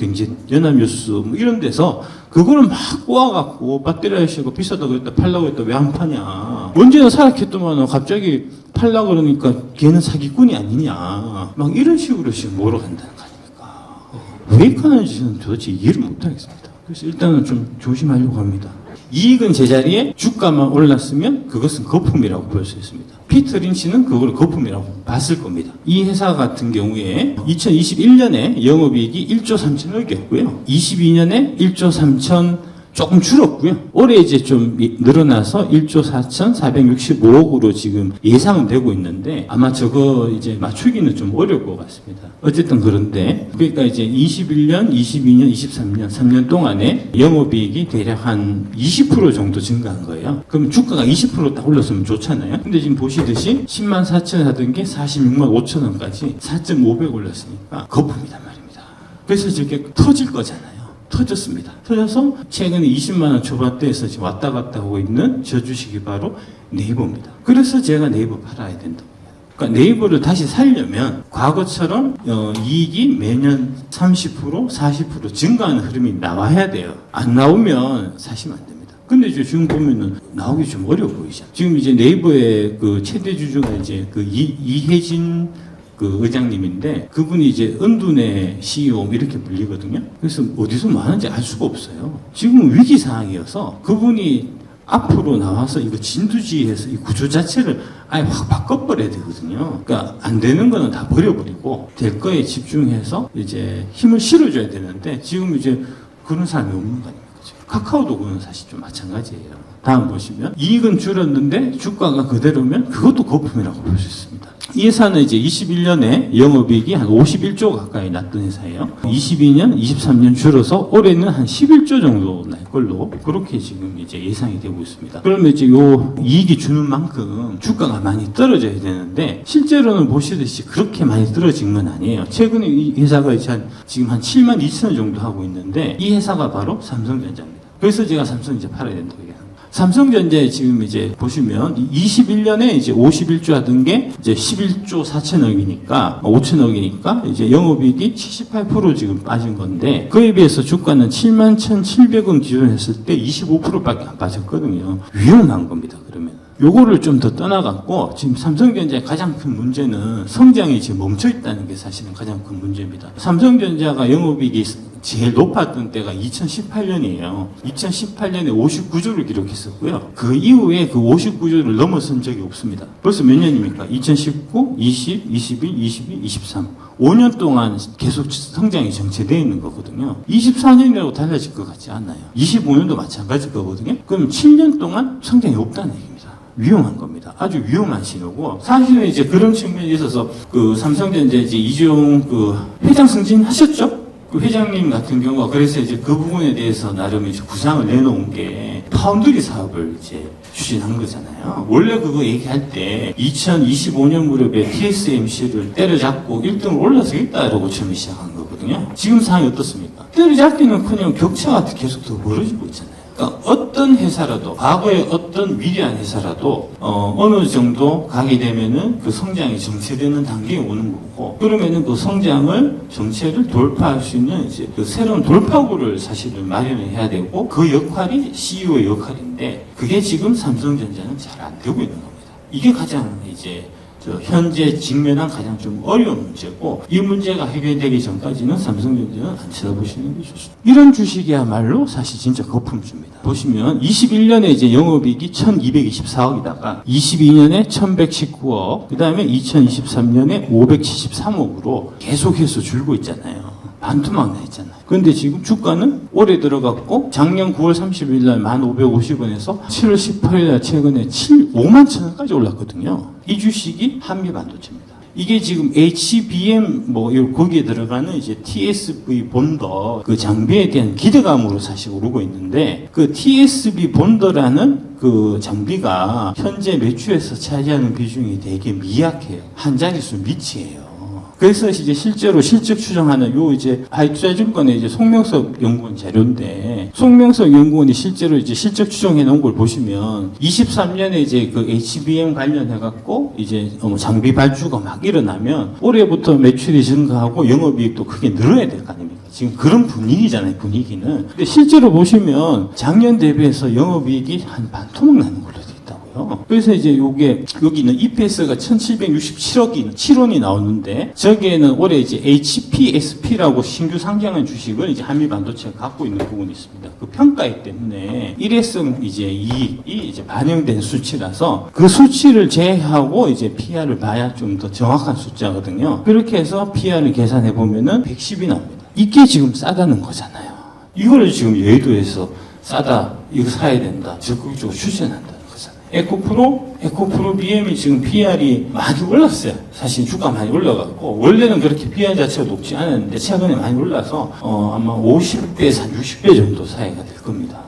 연합뉴스 뭐 이런 데서 그거를 막 꼬아갖고 배터리 아저씨가 비싸다고 했다 팔라고 했다 왜 안 파냐. 언제나 사락했더만 갑자기 팔라 그러니까 걔는 사기꾼이 아니냐. 막 이런 식으로 지금 몰아간다는 거 아닙니까. 왜 이렇게 하는지는 도대체 이해를 못하겠습니다. 그래서 일단은 좀 조심하려고 합니다. 이익은 제자리에 주가만 올랐으면 그것은 거품이라고 볼 수 있습니다. 피터 린치는 그걸 거품이라고 봤을 겁니다. 이 회사 같은 경우에 2021년에 영업이익이 1조 3천억이었고요. 22년에 1조 3천 조금 줄었고요. 올해 이제 좀 늘어나서 1조 4,465억으로 지금 예상은 되고 있는데 아마 저거 이제 맞추기는 좀 어려울 것 같습니다. 어쨌든 그런데 그러니까 이제 21년, 22년, 23년 3년 동안에 영업이익이 대략 한 20% 정도 증가한 거예요. 그럼 주가가 20% 딱 올랐으면 좋잖아요. 근데 지금 보시듯이 10만 4천 하던 게 46만 5천 원까지 4.5배 올랐으니까 거품이란 말입니다. 그래서 저게 터질 거잖아요. 터졌습니다. 터져서 최근에 20만 원 초반대에서 지금 왔다 갔다 하고 있는 저 주식이 바로 네이버입니다. 그래서 제가 네이버 팔아야 된다. 그러니까 네이버를 다시 살려면 과거처럼 이익이 매년 30%, 40% 증가하는 흐름이 나와야 돼요. 안 나오면 사시면 안 됩니다. 근데 이제 지금 보면은 나오기 좀 어려워 보이죠. 지금 이제 네이버의 그 최대 주주가 이제 그 이혜진 그 의장님인데 그분이 이제 은둔의 CEO 이렇게 불리거든요. 그래서 어디서 뭐 하는지 알 수가 없어요. 지금은 위기 상황이어서 그분이 앞으로 나와서 이거 진두지휘해서 이 구조 자체를 아예 확 바꿔버려야 되거든요. 그러니까 안 되는 거는 다 버려버리고 될 거에 집중해서 이제 힘을 실어줘야 되는데 지금 이제 그런 사람이 없는 거 아닙니까? 카카오도 그건 사실 좀 마찬가지예요. 다음 보시면 이익은 줄었는데 주가가 그대로면 그것도 거품이라고 볼 수 있습니다. 이 회사는 이제 21년에 영업이익이 한 51조 가까이 났던 회사예요. 22년, 23년 줄어서 올해는 한 11조 정도 날 걸로 그렇게 지금 이제 예상이 되고 있습니다. 그러면 이제 요 이익이 주는 만큼 주가가 많이 떨어져야 되는데 실제로는 보시듯이 그렇게 많이 떨어진 건 아니에요. 최근에 이 회사가 이제 지금 한 7만 2천 원 정도 하고 있는데 이 회사가 바로 삼성전자입니다. 그래서 제가 삼성전자 팔아야 된다고 얘기합니다. 삼성전자에 지금 이제 보시면 21년에 이제 51조 하던 게 이제 11조 4천억이니까 5천억이니까 이제 영업이익이 78% 지금 빠진 건데 그에 비해서 주가는 7만 1,700원 기준으로 했을 때 25%밖에 안 빠졌거든요. 위험한 겁니다. 그러면. 요거를 좀 더 떠나갖고 지금 삼성전자의 가장 큰 문제는 성장이 지금 멈춰 있다는 게 사실은 가장 큰 문제입니다. 삼성전자가 영업이익이 제일 높았던 때가 2018년이에요. 2018년에 59조를 기록했었고요. 그 이후에 그 59조를 넘어선 적이 없습니다. 벌써 몇 년입니까? 2019, 20, 21, 22, 23. 5년 동안 계속 성장이 정체되어 있는 거거든요. 24년이라고 달라질 것 같지 않나요? 25년도 마찬가지일 거거든요. 그럼 7년 동안 성장이 없다는 얘기입니다. 위험한 겁니다. 아주 위험한 신호고 사실은 이제 그런 측면에 있어서 그 삼성전자 이제 이재용 그 회장 승진하셨죠? 그 회장님 같은 경우가 그래서 이제 그 부분에 대해서 나름 이제 구상을 내놓은 게 파운드리 사업을 이제 추진한 거잖아요. 원래 그거 얘기할 때 2025년 무렵에 TSMC를 때려잡고 1등을 올라서겠다라고 처음에 시작한 거거든요. 지금 상황이 어떻습니까? 때려잡기는커녕 격차가 계속 더 벌어지고 있잖아요. 그러니까 어떤 회사라도 과거에 어떤 위대한 회사라도 어느 정도 가게 되면은 그 성장이 정체되는 단계에 오는 거고 그러면은 그 성장을 정체를 돌파할 수 있는 이제 그 새로운 돌파구를 사실은 마련을 해야 되고 그 역할이 CEO의 역할인데 그게 지금 삼성전자는 잘 안 되고 있는 겁니다. 이게 가장 이제 현재 직면한 가장 좀 어려운 문제고 이 문제가 해결되기 전까지는 삼성전자는 안 쳐다보시는 게 좋습니다. 이런 주식이야말로 사실 진짜 거품주입니다. 보시면 21년에 이제 영업이익이 1224억이다가 22년에 1119억 그 다음에 2023년에 573억으로 계속해서 줄고 있잖아요. 반토막 나 있잖아요. 그런데 지금 주가는 올해 들어갔고 작년 9월 30일 날 1,550원에서 7월 18일 날 최근에 5만 천 원까지 올랐거든요. 이 주식이 한미 반도체입니다. 이게 지금 HBM 거기에 들어가는 이제 TSV 본더 그 장비에 대한 기대감으로 사실 오르고 있는데 그 TSV 본더라는 그 장비가 현재 매출에서 차지하는 비중이 되게 미약해요. 한 자릿수 미치예요. 그래서 이제 실제로 실적 추정하는 요 이제 하이투자증권의 이제 송명석 연구원 자료인데 송명석 연구원이 실제로 이제 실적 추정해 놓은 걸 보시면 23년에 이제 그 HBM 관련해 갖고 이제 장비 발주가 막 일어나면 올해부터 매출이 증가하고 영업이익도 크게 늘어야 될 거 아닙니까? 지금 그런 분위기잖아요, 분위기는. 근데 실제로 보시면 작년 대비해서 영업이익이 한 반토막 나는 걸로 돼 있다고요. 그래서 이제 여기는 EPS가 1767원이 나오는데, 저기에는 올해 이제 HPSP라고 신규 상장한 주식을 이제 한미반도체가 갖고 있는 부분이 있습니다. 그 평가액 때문에 일회성 이제 이익이 이제 반영된 수치라서 그 수치를 제외하고 이제 PR을 봐야 좀 더 정확한 숫자거든요. 그렇게 해서 PR을 계산해 보면은 110이 나옵니다. 이게 지금 싸다는 거잖아요. 이거를 지금 여의도에서 싸다, 이거 사야 된다, 적극적으로 추천한다는 거잖아요. 에코프로 BM이 지금 PR이 많이 올랐어요. 사실 주가 많이 올라갔고, 원래는 그렇게 PR 자체가 높지 않았는데, 최근에 많이 올라서, 아마 50배에서 한 60배 정도 사이가 될 겁니다.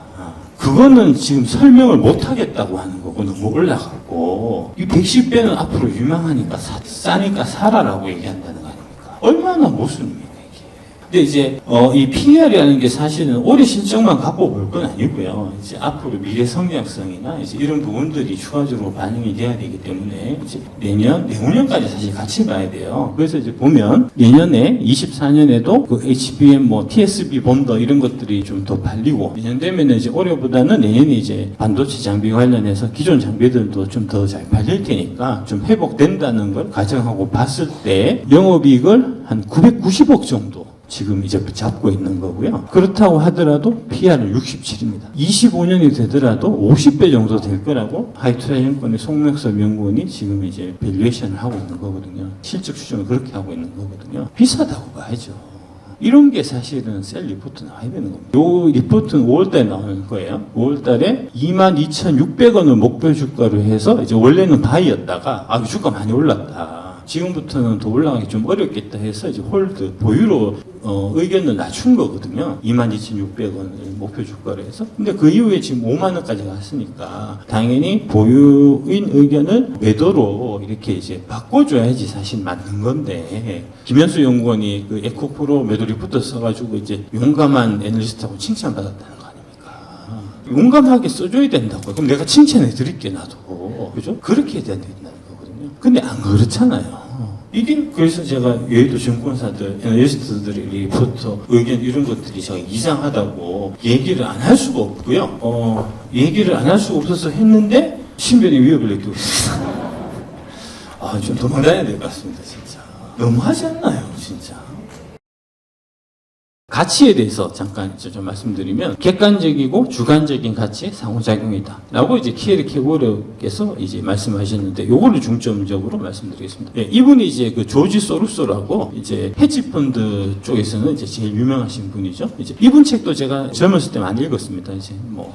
그거는 지금 설명을 못 하겠다고 하는 거고, 너무 올라갔고, 이 110배는 앞으로 유망하니까 싸니까 사라라고 얘기한다는 거 아닙니까? 얼마나 모순입니까? 근데 이제 이 PR이라는 게 사실은 올해 실적만 갖고 볼 건 아니고요. 이제 앞으로 미래 성장성이나 이제 이런 부분들이 추가적으로 반영이 돼야 되기 때문에 이제 내후년까지 사실 같이 봐야 돼요. 그래서 이제 보면 내년에 24년에도 그 HBM TSV 본더 이런 것들이 좀 더 팔리고, 내년 되면은 이제 올해보다는 내년에 이제 반도체 장비 관련해서 기존 장비들도 좀 더 잘 팔릴 테니까 좀 회복된다는 걸 가정하고 봤을 때 영업이익을 한 990억 정도 지금 이제 잡고 있는 거고요. 그렇다고 하더라도 PR은 67입니다. 25년이 되더라도 50배 정도 될 거라고 하이투자증권의 송명섭 연구원이 지금 이제 밸류에이션을 하고 있는 거거든요. 실적 추정을 그렇게 하고 있는 거거든요. 비싸다고 봐야죠. 이런 게 사실은 셀 리포트 나와야 되는 겁니다. 요 리포트는 5월달에 나오는 거예요. 5월달에 22,600원을 목표 주가로 해서 이제 원래는 바이였다가 주가 많이 올랐다. 지금부터는 더 올라가기 좀 어렵겠다 해서 이제 홀드, 보유로 의견을 낮춘 거거든요. 22,600원을 목표 주가로 해서. 근데 그 이후에 지금 5만원까지 갔으니까 당연히 보유인 의견을 매도로 이렇게 이제 바꿔줘야지 사실 맞는 건데, 김현수 연구원이 그 에코프로 매도 리포트 써가지고 이제 용감한 애널리스트하고 칭찬받았다는 거 아닙니까? 용감하게 써줘야 된다고. 그럼 내가 칭찬해 드릴게, 나도. 그죠? 그렇게 해야 된다는 거거든요. 근데 안 그렇잖아요. 이게 그래서 제가 여의도 증권사들, 애널리스트들의 리포트, 의견 이런 것들이 제가 이상하다고 얘기를 안 할 수가 없고요. 얘기를 안 할 수가 없어서 했는데 신변의 위협을 느끼고 있습니다. 좀 도망다녀야 될 것 같습니다, 진짜. 너무하지 않나요, 진짜? 가치에 대해서 잠깐 좀 말씀드리면, 객관적이고 주관적인 가치의 상호작용이다 라고 이제 키에르 케고르께서 이제 말씀하셨는데, 요거를 중점적으로 말씀드리겠습니다. 이분이 이제 그 조지 소루소라고 이제 헤지펀드 쪽에서는 이제 제일 유명하신 분이죠. 이제 이분 책도 제가 젊었을 때 많이 읽었습니다. 이제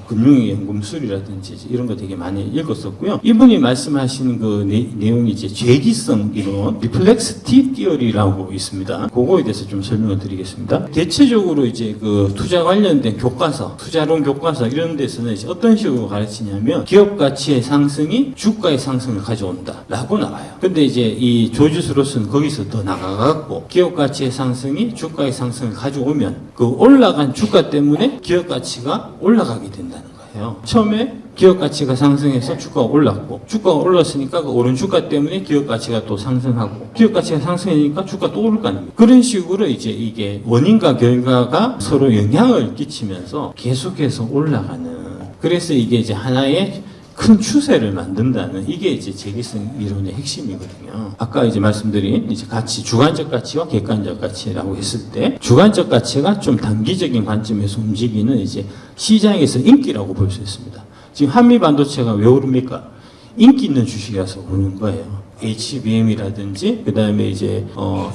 금융의 연금술이라든지 이런 거 되게 많이 읽었었고요. 이분이 말씀하시는 그 내용이 이제 죄기성 이론, 리플렉스티 티어리라고 있습니다. 그거에 대해서 좀 설명을 드리겠습니다. 대체적으로 이제 그 투자 관련된 교과서, 투자론 교과서 이런 데서는 이제 어떤 식으로 가르치냐면, 기업 가치의 상승이 주가의 상승을 가져온다라고 나와요. 근데 이제 이 조지 소로스는 거기서 더 나가갖고, 기업 가치의 상승이 주가의 상승을 가져오면 그 올라간 주가 때문에 기업 가치가 올라가게 된다는 거예요. 처음에 기업 가치가 상승해서 주가가 올랐고, 주가가 올랐으니까 그 오른 주가 때문에 기업 가치가 또 상승하고, 기업 가치가 상승하니까 주가 또 오를 거 아닙니까? 그런 식으로 이제 이게 원인과 결과가 서로 영향을 끼치면서 계속해서 올라가는, 그래서 이게 이제 하나의 큰 추세를 만든다는, 이게 이제 재기성 이론의 핵심이거든요. 아까 이제 말씀드린 이제 가치, 주관적 가치와 객관적 가치라고 했을 때, 주관적 가치가 좀 단기적인 관점에서 움직이는 이제 시장에서 인기라고 볼 수 있습니다. 지금 한미 반도체가 왜 오릅니까? 인기 있는 주식이라서 오르는 거예요. HBM이라든지 그다음에 이제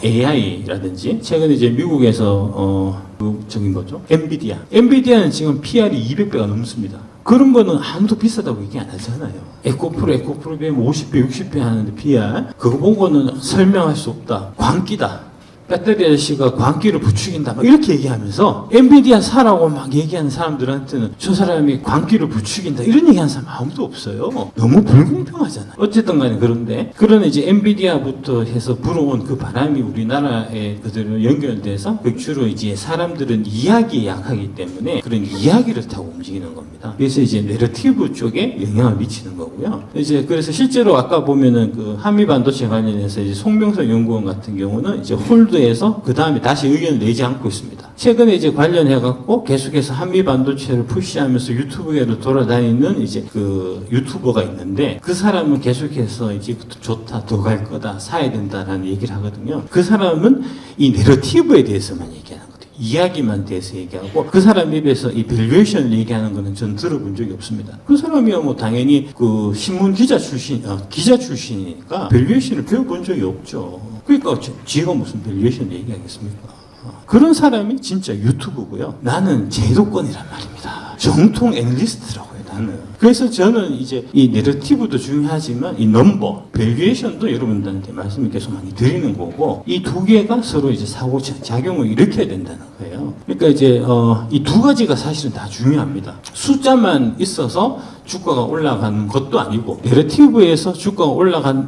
AI라든지 최근에 이제 미국에서 저기 뭐죠? 엔비디아는 지금 PR이 200배가 넘습니다. 그런 거는 아무도 비싸다고 얘기 안 하잖아요. 에코프로 비하면 50배, 60배 하는데 PR 그거 보고는 설명할 수 없다. 광기다. 배터리 아저씨가 광기를 부추긴다. 막 이렇게 얘기하면서 엔비디아 사라고 막 얘기하는 사람들한테는 저 사람이 광기를 부추긴다. 이런 얘기하는 사람 아무도 없어요. 너무 불공평하잖아요. 어쨌든 간에 그런데 그런 이제 엔비디아부터 해서 불어온 그 바람이 우리나라에 그대로 연결돼서 주로 이제 사람들은 이야기에 약하기 때문에 그런 이야기를 타고 움직이는 겁니다. 그래서 이제 내러티브 쪽에 영향을 미치는 거고요. 이제 그래서 실제로 아까 보면은 그 한미 반도체 관련해서 이제 송명석 연구원 같은 경우는 이제 홀드에서 그 다음에 다시 의견을 내지 않고 있습니다. 최근에 이제 관련해갖고 계속해서 한미 반도체를 푸시하면서 유튜브에도 돌아다니는 이제 그 유튜버가 있는데 그 사람은 계속해서 이제 좋다, 더 갈 거다, 사야 된다라는 얘기를 하거든요. 그 사람은 이 내러티브에 대해서만 얘기하는 거예요. 이야기만 대해서 얘기하고 그 사람 입에서 이 밸류에이션을 얘기하는 거는 전 들어본 적이 없습니다. 그 사람이야 뭐 당연히 그 신문 기자 출신이니까 밸류에이션을 배워본 적이 없죠. 그러니까 지가 무슨 밸류에이션 얘기하겠습니까? 그런 사람이 진짜 유튜브고요. 나는 제도권이란 말입니다. 정통 애널리스트라고요, 나는. 그래서 저는 이제 이 내러티브도 중요하지만 이 넘버, 밸류에이션도 여러분들한테 말씀을 계속 많이 드리는 거고 이 두 개가 서로 이제 사고 작용을 일으켜야 된다는 거예요. 그러니까 이제 이 두 가지가 사실은 다 중요합니다. 숫자만 있어서 주가가 올라가는 것도 아니고 내러티브에서 주가가 올라갈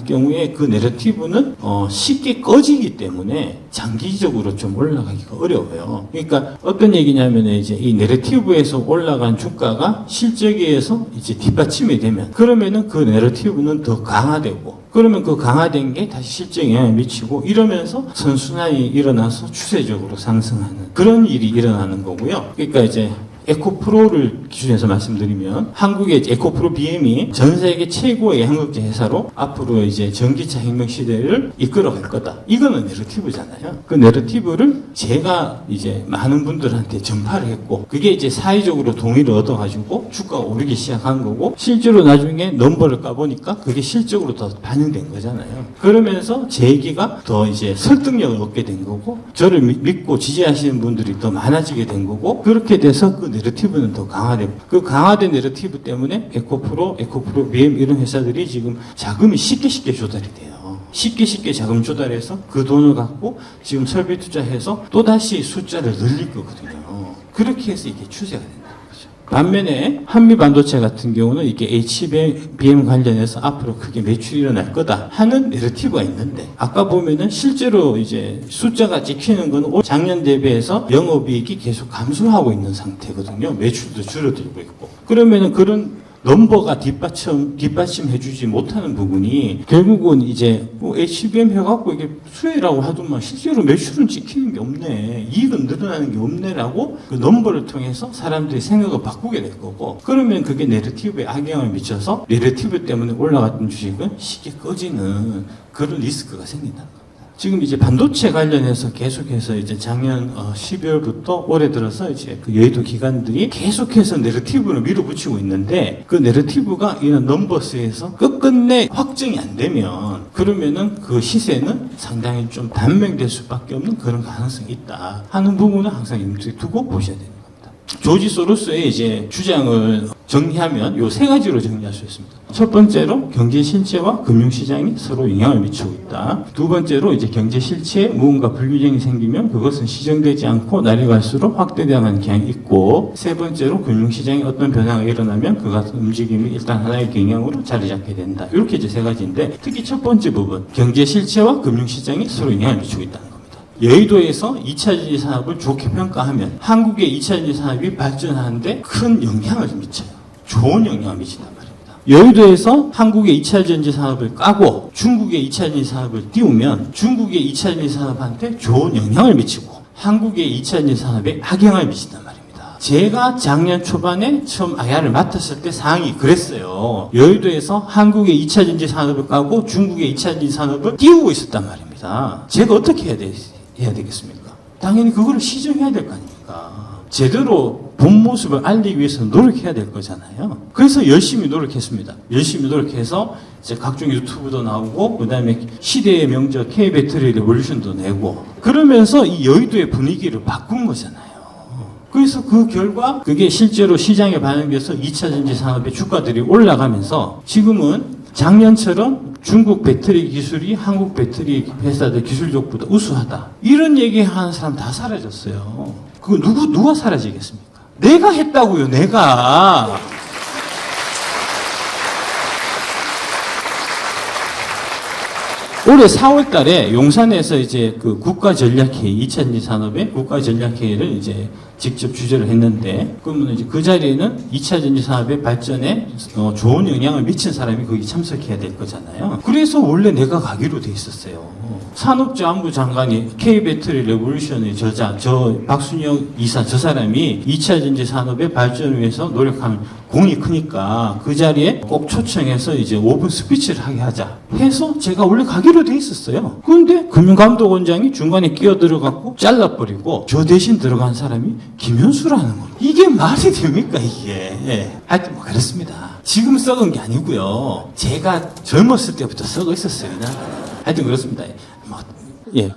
경우에 그 내러티브는 쉽게 꺼지기 때문에 장기적으로 좀 올라가기가 어려워요. 그러니까 어떤 얘기냐면 이제 이 내러티브에서 올라간 주가가 실적에서 이제 뒷받침이 되면 그러면은 그 내러티브는 더 강화되고 그러면 그 강화된 게 다시 실적에 영향을 미치고 이러면서 선순환이 일어나서 추세적으로 상승하는 그런 일이 일어나는 거고요. 그러니까 이제 에코프로를 기준해서 말씀드리면 한국의 에코프로 BM이 전 세계 최고의 양극재 회사로 앞으로 이제 전기차 혁명 시대를 이끌어갈 거다. 이거는 내러티브잖아요. 그 내러티브를 제가 이제 많은 분들한테 전파를 했고 그게 이제 사회적으로 동의를 얻어가지고 주가가 오르기 시작한 거고 실제로 나중에 넘버를 까보니까 그게 실적으로 더 반영된 거잖아요. 그러면서 제 얘기가 더 이제 설득력을 얻게 된 거고 저를 믿고 지지하시는 분들이 더 많아지게 된 거고 그렇게 돼서 그 내러티브는 더 강화되고 그 강화된 내러티브 때문에 에코프로 BM 이런 회사들이 지금 자금이 쉽게 조달이 돼요. 쉽게 자금 조달해서 그 돈을 갖고 지금 설비 투자해서 또다시 숫자를 늘릴 거거든요. 그렇게 해서 이게 추세가 된다는 거죠. 반면에 한미 반도체 같은 경우는 이게 HBM 관련해서 앞으로 크게 매출이 일어날 거다 하는 내러티브가 있는데 아까 보면은 실제로 이제 숫자가 찍히는 건 작년 대비해서 영업이익이 계속 감소하고 있는 상태거든요. 매출도 줄어들고 있고 그러면은 그런 넘버가 뒷받침해주지 못하는 부분이 결국은 이제 HBM 해갖고 이게 수혜라고 하더만 실제로 매출은 찍히는 게 없네, 이익은 늘어나는 게 없네라고 그 넘버를 통해서 사람들이 생각을 바꾸게 될 거고 그러면 그게 내러티브에 악영향을 미쳐서 내러티브 때문에 올라갔던 주식은 쉽게 꺼지는 그런 리스크가 생긴다는 거예요. 지금 이제 반도체 관련해서 계속해서 이제 작년 12월부터 올해 들어서 이제 그 여의도 기관들이 계속해서 내러티브를 밀어붙이고 있는데 그 내러티브가 이런 넘버스에서 끝끝내 확정이 안 되면 그러면은 그 시세는 상당히 좀 단명될 수밖에 없는 그런 가능성이 있다 하는 부분은 항상 염두에 두고 보셔야 됩니다. 조지 소로스의 이제 주장을 정리하면 요 세 가지로 정리할 수 있습니다. 첫 번째로 경제 실체와 금융 시장이 서로 영향을 미치고 있다. 두 번째로 이제 경제 실체에 무언가 불균형이 생기면 그것은 시정되지 않고 날이 갈수록 확대되는 경향이 있고 세 번째로 금융 시장에 어떤 변화가 일어나면 그 같은 움직임이 일단 하나의 경향으로 자리 잡게 된다. 이렇게 이제 세 가지인데 특히 첫 번째 부분 경제 실체와 금융 시장이 서로 영향을 미치고 있다는 겁니다. 여의도에서 2차전지 산업을 좋게 평가하면 한국의 2차전지 산업이 발전하는데 큰 영향을 미쳐요. 좋은 영향을 미친단 말입니다. 여의도에서 한국의 2차전지 산업을 까고 중국의 2차전지 산업을 띄우면 중국의 2차전지 산업한테 좋은 영향을 미치고 한국의 2차전지 산업에 악영향을 미친단 말입니다. 제가 작년 초반에 처음 IR을 맡았을 때 상황이 그랬어요. 여의도에서 한국의 2차전지 산업을 까고 중국의 2차전지 산업을 띄우고 있었단 말입니다. 제가 어떻게 해야 되겠습니까? 당연히 그거를 시정해야 될 거 아닙니까? 제대로 본 모습을 알리기 위해서 노력해야 될 거잖아요. 그래서 열심히 노력했습니다. 열심히 노력해서 이제 각종 유튜브도 나오고 그다음에 시대의 명작 K-배터리 레볼루션도 내고 그러면서 이 여의도의 분위기를 바꾼 거잖아요. 그래서 그 결과 그게 실제로 시장에 반영돼서 2차 전지 산업의 주가들이 올라가면서 지금은 작년처럼 중국 배터리 기술이 한국 배터리 회사들 기술력보다 우수하다. 이런 얘기 하는 사람 다 사라졌어요. 그거 누가 사라지겠습니까? 내가 했다고요, 내가. 올해 4월 달에 용산에서 이제 그 국가전략회의, 2차 전지 산업의 국가전략회의를 이제 직접 주재를 했는데, 그러면 이제 그 자리에는 2차 전지 산업의 발전에 좋은 영향을 미친 사람이 거기 참석해야 될 거잖아요. 그래서 원래 내가 가기로 돼 있었어요. 산업자원부 장관이 K-배터리 레볼루션의 저자, 박순영 이사, 저 사람이 2차 전지 산업의 발전을 위해서 노력하는 공이 크니까 그 자리에 꼭 초청해서 이제 5분 스피치를 하게 하자 해서 제가 원래 가기로 돼 있었어요. 그런데 금융감독원장이 중간에 끼어들어갖고 잘라버리고 저 대신 들어간 사람이 김현수라는 거예요. 이게 말이 됩니까, 이게. 하여튼 뭐 그렇습니다. 지금 썩은 게 아니고요. 제가 젊었을 때부터 썩어 있었어요. 하여튼 그렇습니다.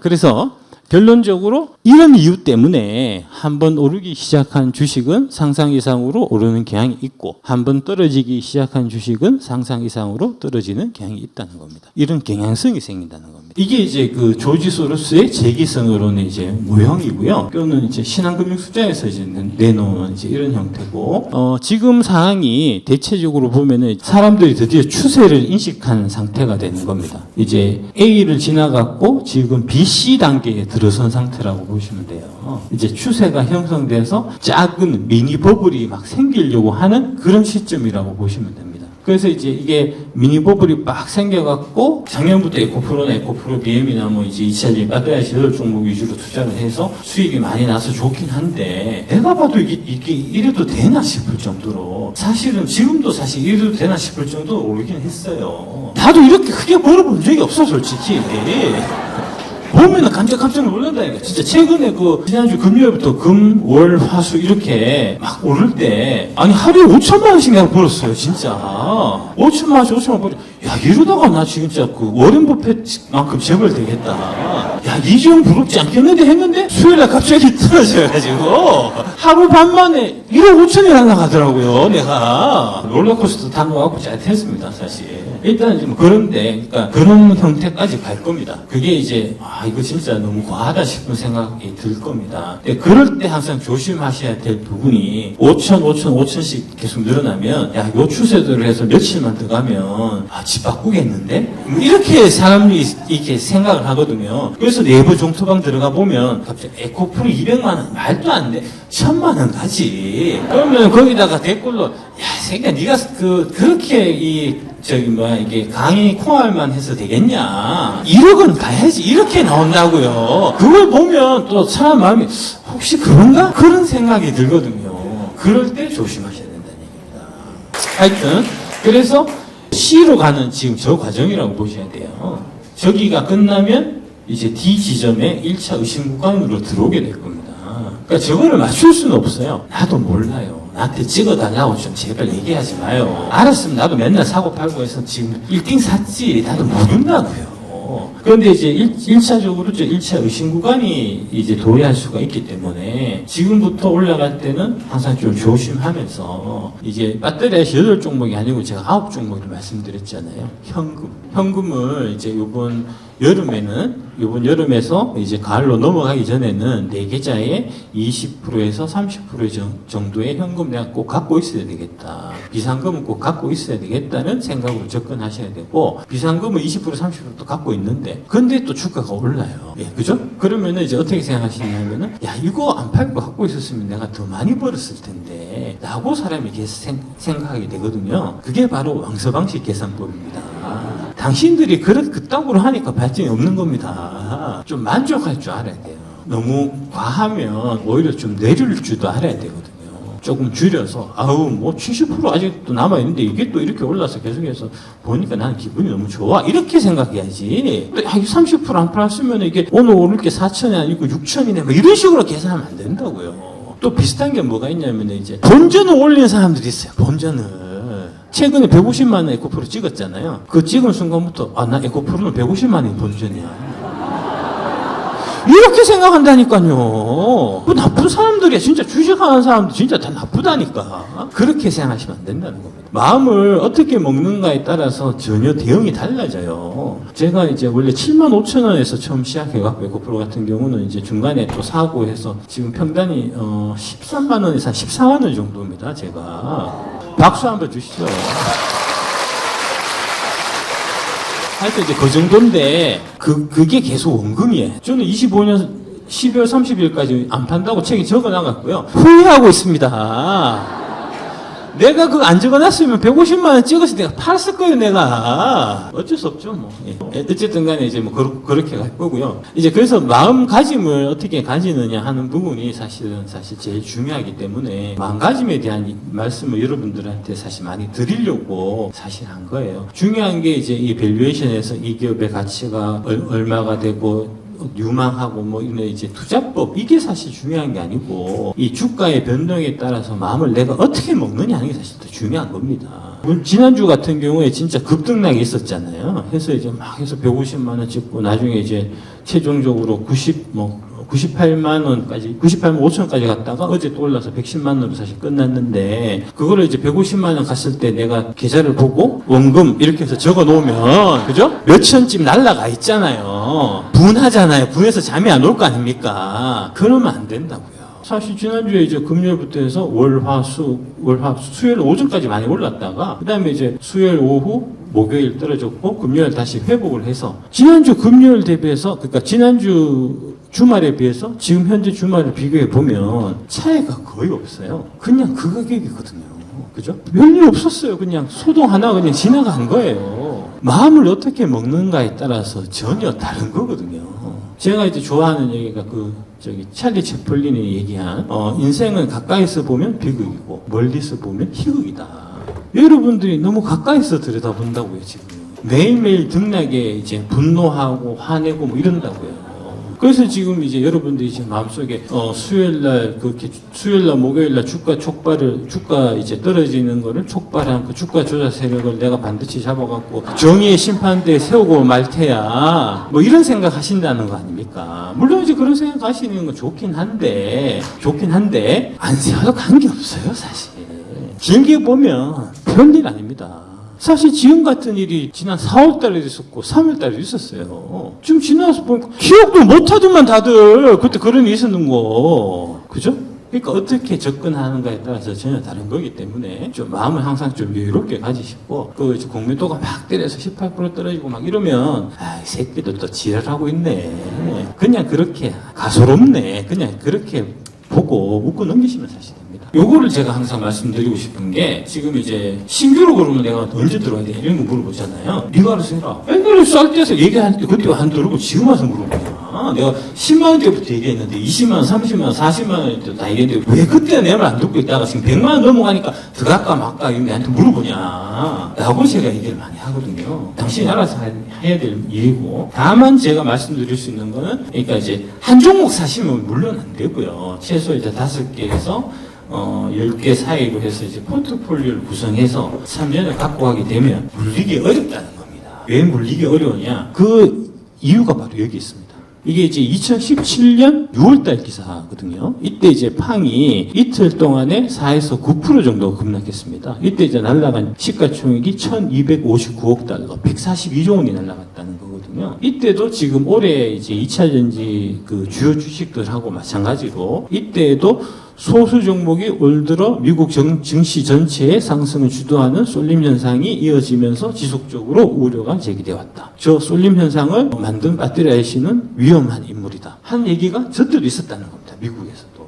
그래서 결론적으로 이런 이유 때문에 한번 오르기 시작한 주식은 상상 이상으로 오르는 경향이 있고 한번 떨어지기 시작한 주식은 상상 이상으로 떨어지는 경향이 있다는 겁니다. 이런 경향성이 생긴다는 겁니다. 이게 이제 그 조지 소로스의 재기성으로는 이제 모형이고요. 또는 이제 신한금융 숫자에서 이제 내놓은 이제 이런 형태고, 지금 상황이 대체적으로 보면은 사람들이 드디어 추세를 인식하는 상태가 되는 겁니다. 이제 A를 지나갔고 지금 B, C 단계에 들어선 상태라고 보시면 돼요. 이제 추세가 형성돼서 작은 미니 버블이 막 생기려고 하는 그런 시점이라고 보시면 됩니다. 그래서 이제 이게 미니 버블이 막 생겨갖고 작년부터 에코프로, BM이나 뭐 이제 2차전지 배터리 시설 종목 위주로 투자를 해서 수익이 많이 나서 좋긴 한데 내가 봐도 이게 이래도 되나 싶을 정도로 사실은 지금도 사실 이래도 되나 싶을 정도로 오르긴 했어요. 나도 이렇게 크게 벌어본 적이 없어 솔직히. 보면은 깜짝 놀란다니까. 진짜 최근에 지난주 금요일부터 금, 월, 화수 이렇게 막 오를 때, 아니, 하루에 5천만 원씩 내가 벌었어요, 진짜. 5천만 원씩 벌어. 야, 이러다가 나 진짜 워렌 버핏만큼 재벌 되겠다. 야, 이지영 부럽지 않겠는데 했는데, 수요일날 갑자기 떨어져가지고, 하루 반 만에 1억 5천이 날아가더라고요, 내가. 롤러코스터 타고 짜릿했습니다, 사실. 일단 좀 그런데, 그러니까 그런 형태까지 갈 겁니다. 그게 이제, 이거 진짜 너무 과하다 싶은 생각이 들 겁니다. 그럴 때 항상 조심하셔야 될 부분이 5천씩 계속 늘어나면 요 추세대로 해서 며칠만 더 가면 집 바꾸겠는데? 이렇게 사람이 이렇게 생각을 하거든요. 그래서 네이버 종토방 들어가 보면 갑자기 에코프로 200만 원 말도 안 돼. 1000만 원 가지. 그러면 거기다가 댓글로 새끼야 네가 그렇게 이게 강의 콩알만 해서 되겠냐? 1억은 가야지. 이렇게 나온다고요. 그걸 보면 또 사람 마음이 혹시 그런가? 그런 생각이 들거든요. 그럴 때 조심하셔야 된다는 얘기입니다. 하여튼 그래서 C로 가는 지금 저 과정이라고 보셔야 돼요. 저기가 끝나면 이제 D 지점에 1차 의심 구간으로 들어오게 될 겁니다. 그러니까 저거를 맞출 수는 없어요. 나도 몰라요. 나한테 찍어달라고 좀 제발 얘기하지 마요. 알았으면 나도 맨날 사고 팔고 해서 지금 1등 샀지. 나도 모른다고요. 그런데 이제 1차적으로 1차 의심 구간이 이제 도래할 수가 있기 때문에 지금부터 올라갈 때는 항상 좀 조심하면서 이제 배터리가 8종목이 아니고 제가 9종목을 말씀드렸잖아요. 현금을 이제 이번 여름에서 이제 가을로 넘어가기 전에는 내 계좌에 20%에서 30% 정도의 현금 내가 꼭 갖고 있어야 되겠다. 비상금은 꼭 갖고 있어야 되겠다는 생각으로 접근하셔야 되고, 비상금은 20% 30%도 갖고 있는데, 근데 또 주가가 올라요. 그죠? 그러면은 이제 어떻게 생각하시냐면은, 이거 안 팔고 갖고 있었으면 내가 더 많이 벌었을 텐데, 라고 사람이 계속 생각하게 되거든요. 그게 바로 왕서방식 계산법입니다. 당신들이 그따구로 하니까 발전이 없는 겁니다. 좀 만족할 줄 알아야 돼요. 너무 과하면 오히려 좀 내릴 줄도 알아야 되거든요. 조금 줄여서 70% 아직도 남아있는데 이게 또 이렇게 올라서 계속해서 보니까 나는 기분이 너무 좋아. 이렇게 생각해야지. 30% 안 팔았으면 이게 오늘 오를 게 4천이 아니고 6천이네. 이런 식으로 계산하면 안 된다고요. 또 비슷한 게 뭐가 있냐면 이제 본전을 올린 사람들이 있어요. 본전을. 최근에 150만 원 에코프로 찍었잖아요. 그 찍은 순간부터 나 에코프로는 150만 원이 본전이야. 이렇게 생각한다니까요. 그 나쁜 사람들이야. 진짜 주식하는 사람들 진짜 다 나쁘다니까. 그렇게 생각하시면 안 된다는 겁니다. 마음을 어떻게 먹는가에 따라서 전혀 대응이 달라져요. 제가 이제 원래 7만 5천 원에서 처음 시작해갖고 에코프로 같은 경우는 이제 중간에 또 사고 해서 지금 평단이 13만 원에서 한 14만 원 정도입니다. 제가. 박수 한번 주시죠. 하여튼 이제 그 정도인데, 그게 계속 원금이에요. 저는 25년 12월 30일까지 안 판다고 책에 적어 나갔고요. 후회하고 있습니다. 내가 그거 안 적어 놨으면 150만원 찍어서 내가 팔았을 거예요, 내가. 어쩔 수 없죠, 뭐. 예. 어쨌든 간에 이제 뭐, 그렇게 갈 거고요. 이제 그래서 마음가짐을 어떻게 가지느냐 하는 부분이 사실 제일 중요하기 때문에 마음가짐에 대한 말씀을 여러분들한테 사실 많이 드리려고 사실 한 거예요. 중요한 게 이제 이 밸류에이션에서 이 기업의 가치가 얼마가 되고 유망하고 뭐 이런 이제 투자법 이게 사실 중요한 게 아니고 이 주가의 변동에 따라서 마음을 내가 어떻게 먹느냐 하는 게 사실 더 중요한 겁니다. 지난주 같은 경우에 진짜 급등락이 있었잖아요. 해서 이제 막 해서 150만 원 찍고 나중에 이제 최종적으로 98만 원까지, 98만 5천원까지 갔다가 어제 또 올라서 110만 원으로 사실 끝났는데, 그거를 이제 150만 원 갔을 때 내가 계좌를 보고 원금 이렇게 해서 적어 놓으면, 그죠? 몇천쯤 날라가 있잖아요. 분하잖아요. 분해서 잠이 안 올 거 아닙니까? 그러면 안 된다고요. 사실 지난주에 이제 금요일부터 해서 수요일 오전까지 많이 올랐다가, 그 다음에 이제 수요일 오후, 목요일 떨어졌고, 금요일 다시 회복을 해서, 지난주 금요일 대비해서, 그러니까 지난주 주말에 비해서 지금 현재 주말을 비교해 보면 차이가 거의 없어요. 그냥 그 가격이거든요. 그죠? 별일 없었어요. 그냥 소동 하나 그냥 지나간 거예요. 마음을 어떻게 먹는가에 따라서 전혀 다른 거거든요. 제가 이제 좋아하는 얘기가 찰리 채플린이 얘기한, 인생은 가까이서 보면 비극이고, 멀리서 보면 희극이다. 여러분들이 너무 가까이서 들여다본다고요, 지금. 매일매일 등락에 이제 분노하고 화내고 뭐 이런다고요. 그래서 지금 이제 여러분들이 지금 마음속에 수요일날 목요일날 주가 이제 떨어지는 거를 촉발한 그 주가 조작 세력을 내가 반드시 잡아갖고 정의의 심판대에 세우고 말 테야 뭐 이런 생각 하신다는 거 아닙니까? 물론 이제 그런 생각 하시는 건 좋긴 한데 안 세워도 관계없어요 사실. 길게 보면 별일 아닙니다. 사실 지금 같은 일이 지난 4월달에도 있었고 3월달에도 있었어요. 좀 지나서 보니까 기억도 못하더만 다들 그때 그런 일이 있었는 거. 그죠? 그러니까 어떻게 접근하는가에 따라서 전혀 다른 거기 때문에 좀 마음을 항상 좀 여유롭게 가지시고 그 공매도가 막 때려서 18% 떨어지고 막 이러면 이 새끼들 또 지랄하고 있네. 그냥 그렇게 가소롭네. 그냥 그렇게 보고 웃고 넘기시면 사실 됩니다. 요거를 제가 항상 말씀드리고 싶은 게 지금 이제 신규로 그러면 내가 언제 들어야 돼? 이런 거 물어보잖아요. 네가 알아서 해라. 옛날에 쌀 때서 얘기할 때 그때 안 들어오고 지금 와서 물어보잖아. 내가 10만 원 때부터 얘기했는데 20만 원, 30만 원, 40만 원 때도 다 얘기했는데 왜 그때 내 말 안 듣고 있다가 지금 100만 원 넘어가니까 들어갈까 말까 이런 내한테 물어보냐 라고 제가 얘기를 많이 하거든요. 당신이 알아서 해야 될 일이고 다만 제가 말씀드릴 수 있는 거는 그러니까 이제 한 종목 사시면 물론 안 되고요. 최소 이제 5개에서 10개 사이로 해서 이제 포트폴리오를 구성해서 3년을 갖고 가게 되면 물리기 어렵다는 겁니다. 왜 물리기 어려우냐? 그 이유가 바로 여기 있습니다. 이게 이제 2017년 6월달 기사거든요. 이때 이제 팡이 이틀 동안에 4에서 9% 정도 급락했습니다. 이때 이제 날라간 시가총액이 1259억 달러, 142조 원이 날라갔다는 거거든요. 이때도 지금 올해 이제 2차전지 그 주요 주식들하고 마찬가지로 이때에도 소수 종목이 올 들어 미국 증시 전체의 상승을 주도하는 쏠림 현상이 이어지면서 지속적으로 우려가 제기되어 왔다. 저 쏠림 현상을 만든 파트리아 씨는 위험한 인물이다. 한 얘기가 저때도 있었다는 겁니다. 미국에서도.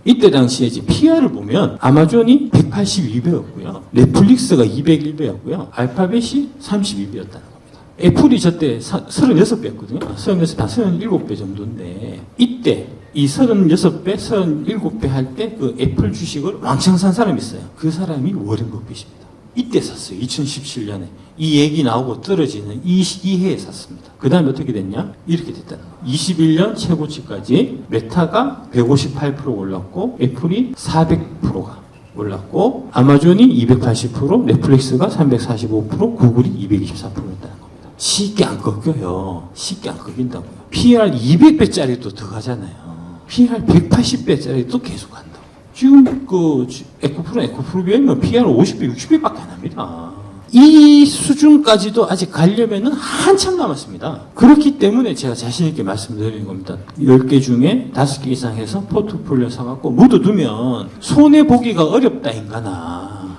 이때 당시에 이제 PR을 보면 아마존이 182배였고요. 넷플릭스가 201배였고요. 알파벳이 32배였다는 겁니다. 애플이 저때 36배였거든요. 36배, 다 37배 정도인데 이때 이 36배, 37배 할 때 그 애플 주식을 왕창 산 사람이 있어요. 그 사람이 워렌 버핏입니다. 이때 샀어요. 2017년에. 이 얘기 나오고 떨어지는 이 해에 샀습니다. 그 다음에 어떻게 됐냐? 이렇게 됐다는 거예요. 21년 최고치까지 메타가 158% 올랐고 애플이 400%가 올랐고 아마존이 280%, 넷플릭스가 345%, 구글이 224%였다는 겁니다. 쉽게 안 꺾여요. 쉽게 안 꺾인다고요. PR 200배짜리도 더 가잖아요. PR 180배짜리도 계속 간다고. 지금 그 에코프로 비하면 PR 50배, 60배밖에 안 합니다. 이 수준까지도 아직 가려면은 한참 남았습니다. 그렇기 때문에 제가 자신있게 말씀드리는 겁니다. 10개 중에 5개 이상 해서 포트폴리오 사갖고 묻어두면 손해보기가 어렵다 인가나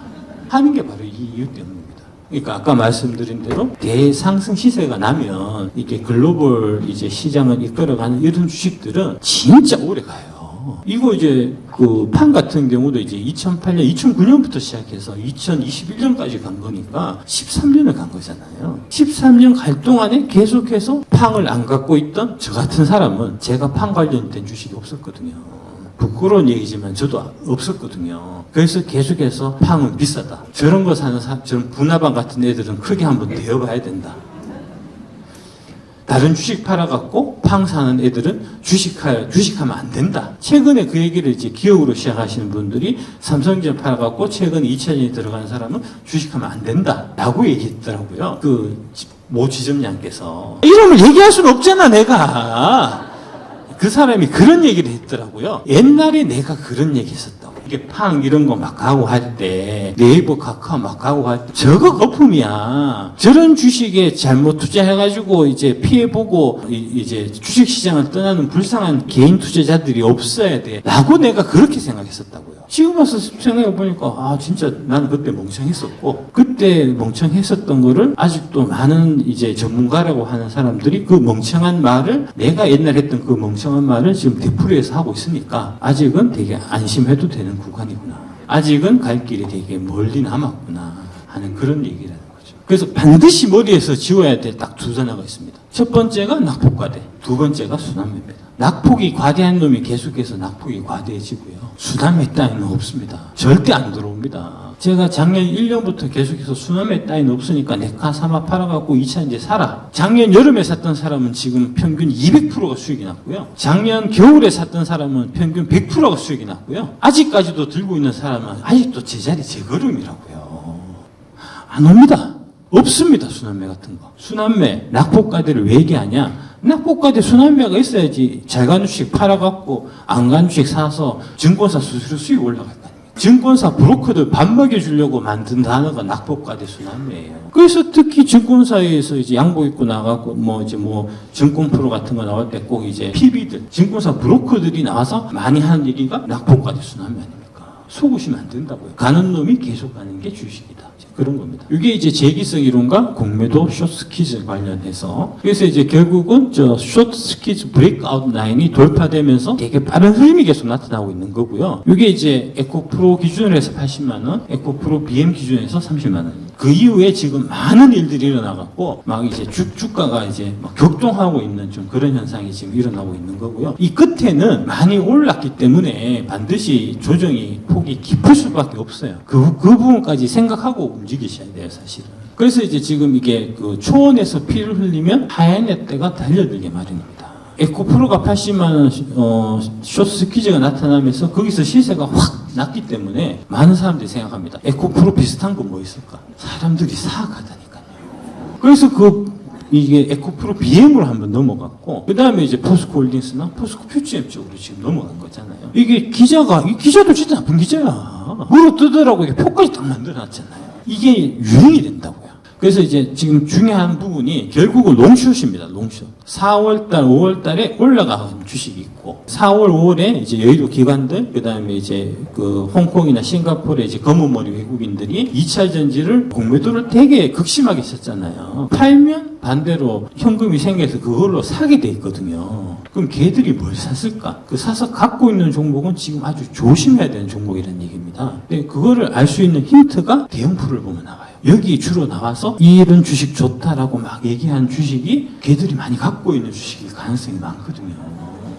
하는 게 바로 이 이유 때문입니다. 그러니까 아까 말씀드린 대로 대상승 시세가 나면 이게 글로벌 이제 시장을 이끌어가는 이런 주식들은 진짜 오래 가요. 이거 이제 그 판 같은 경우도 이제 2008년, 2009년부터 시작해서 2021년까지 간 거니까 13년을 간 거잖아요. 13년 갈 동안에 계속해서 팡을 안 갖고 있던 저 같은 사람은 제가 팡 관련된 주식이 없었거든요. 부끄러운 얘기지만 저도 없었거든요. 그래서 계속해서 팡은 비싸다. 저런 거 사는 저런 분화방 같은 애들은 크게 한번 대어봐야 된다. 다른 주식 팔아갖고 팡 사는 애들은 주식하면 안 된다. 최근에 그 얘기를 이제 기억으로 시작하시는 분들이 삼성전자 팔아갖고 최근에 2차전에 들어간 사람은 주식하면 안 된다. 라고 얘기했더라고요. 모 지점장께서. 이름을 얘기할 수는 없잖아, 내가. 그 사람이 그런 얘기를 했더라고요. 옛날에 내가 그런 얘기 했었다고. 이게 팡 이런 거 막 가고 할 때, 네이버 카카오 막 가고 할 때, 저거 거품이야. 저런 주식에 잘못 투자해가지고 이제 피해보고 이제 주식시장을 떠나는 불쌍한 개인 투자자들이 없어야 돼. 라고 내가 그렇게 생각했었다고요. 지금 와서 생각해보니까, 아, 진짜 나는 그때 멍청했었고, 그때 멍청했었던 거를 아직도 많은 이제 전문가라고 하는 사람들이 그 멍청한 말을, 내가 옛날 했던 그 멍청한 말을 지금 되풀이해서 하고 있으니까, 아직은 되게 안심해도 되는 구간이구나. 아직은 갈 길이 되게 멀리 남았구나. 하는 그런 얘기라는 거죠. 그래서 반드시 머리에서 지워야 될 딱 두 단어가 있습니다. 첫 번째가 낙폭과대, 두 번째가 순환매입니다. 낙폭이 과대한 놈이 계속해서 낙폭이 과대해지고요. 순환매 따위는 없습니다. 절대 안 들어옵니다. 제가 작년 1년부터 계속해서 순환매 따위는 없으니까 내가 사마 팔아갖고 2차 이제 사라. 작년 여름에 샀던 사람은 지금 평균 200%가 수익이 났고요. 작년 겨울에 샀던 사람은 평균 100%가 수익이 났고요. 아직까지도 들고 있는 사람은 아직도 제자리 제걸음이라고요. 안 옵니다. 없습니다. 순환매 같은 거. 순환매, 낙폭과대를 왜 얘기하냐? 낙폭과대 순환매가 있어야지 잘 가는 주식 팔아갖고 안 가는 주식 사서 증권사 수수료 수익 올라갈 거 아닙니까? 증권사 브로커들 밥 먹여주려고 만든 단어가 낙폭과대 순환매예요. 그래서 특히 증권사에서 이제 양복 입고 나가고 증권 프로 같은 거 나올 때 꼭 이제 PB들, 증권사 브로커들이 나와서 많이 하는 얘기가 낙폭과대 순환매 아닙니까? 속으시면 안 된다고요. 가는 놈이 계속 가는 게 주식이다. 그런 겁니다. 이게 이제 재기성 이론과 공매도 숏스퀴즈 관련해서 그래서 이제 결국은 저 숏스퀴즈 브레이크아웃 라인이 돌파되면서 되게 빠른 흐름이 계속 나타나고 있는 거고요. 이게 이제 에코프로 기준으로 해서 80만 원, 에코프로 BM 기준에서 30만 원. 그 이후에 지금 많은 일들이 일어나갖고 막 이제 주가가 이제 막 격동하고 있는 좀 그런 현상이 지금 일어나고 있는 거고요. 이 끝에는 많이 올랐기 때문에 반드시 조정이 폭이 깊을 수밖에 없어요. 그 부분까지 생각하고 움직이셔야 돼요, 사실은. 그래서 이제 지금 이게 그 초원에서 피를 흘리면 하얀 ետ대가 달려들게 마련입니다. 에코프로가 80만 원 숏스퀴즈가 나타나면서 거기서 시세가 확 났기 때문에 많은 사람들이 생각합니다. 에코프로 비슷한 거 뭐 있을까? 사람들이 사가다니까요. 그래서 이게 에코프로 BM으로 한번 넘어갔고, 그 다음에 이제 포스코홀딩스나 포스코 퓨처엠 쪽으로 지금 넘어간 거잖아요. 이 기자도 진짜 나쁜 기자야. 물어 뜨더라고 이게 표까지 딱 만들어놨잖아요. 이게 유행이 된다고요. 그래서 이제 지금 중요한 부분이 결국은 롱숏입니다. 롱숏. 4월달, 5월달에 올라가는 주식이 있고, 4월, 5월에 이제 여의도 기관들, 그 다음에 이제 그 홍콩이나 싱가포르의 이제 검은머리 외국인들이 2차 전지를 공매도를 되게 극심하게 썼잖아요. 팔면 반대로 현금이 생겨서 그걸로 사게 돼 있거든요. 그럼 걔들이 뭘 샀을까? 그 사서 갖고 있는 종목은 지금 아주 조심해야 되는 종목이라는 얘기입니다. 근데 그거를 알 수 있는 힌트가 대형풀을 보면 나와요. 여기 주로 나와서 이런 주식 좋다라고 막 얘기한 주식이 걔들이 많이 갖고 있는 주식일 가능성이 많거든요.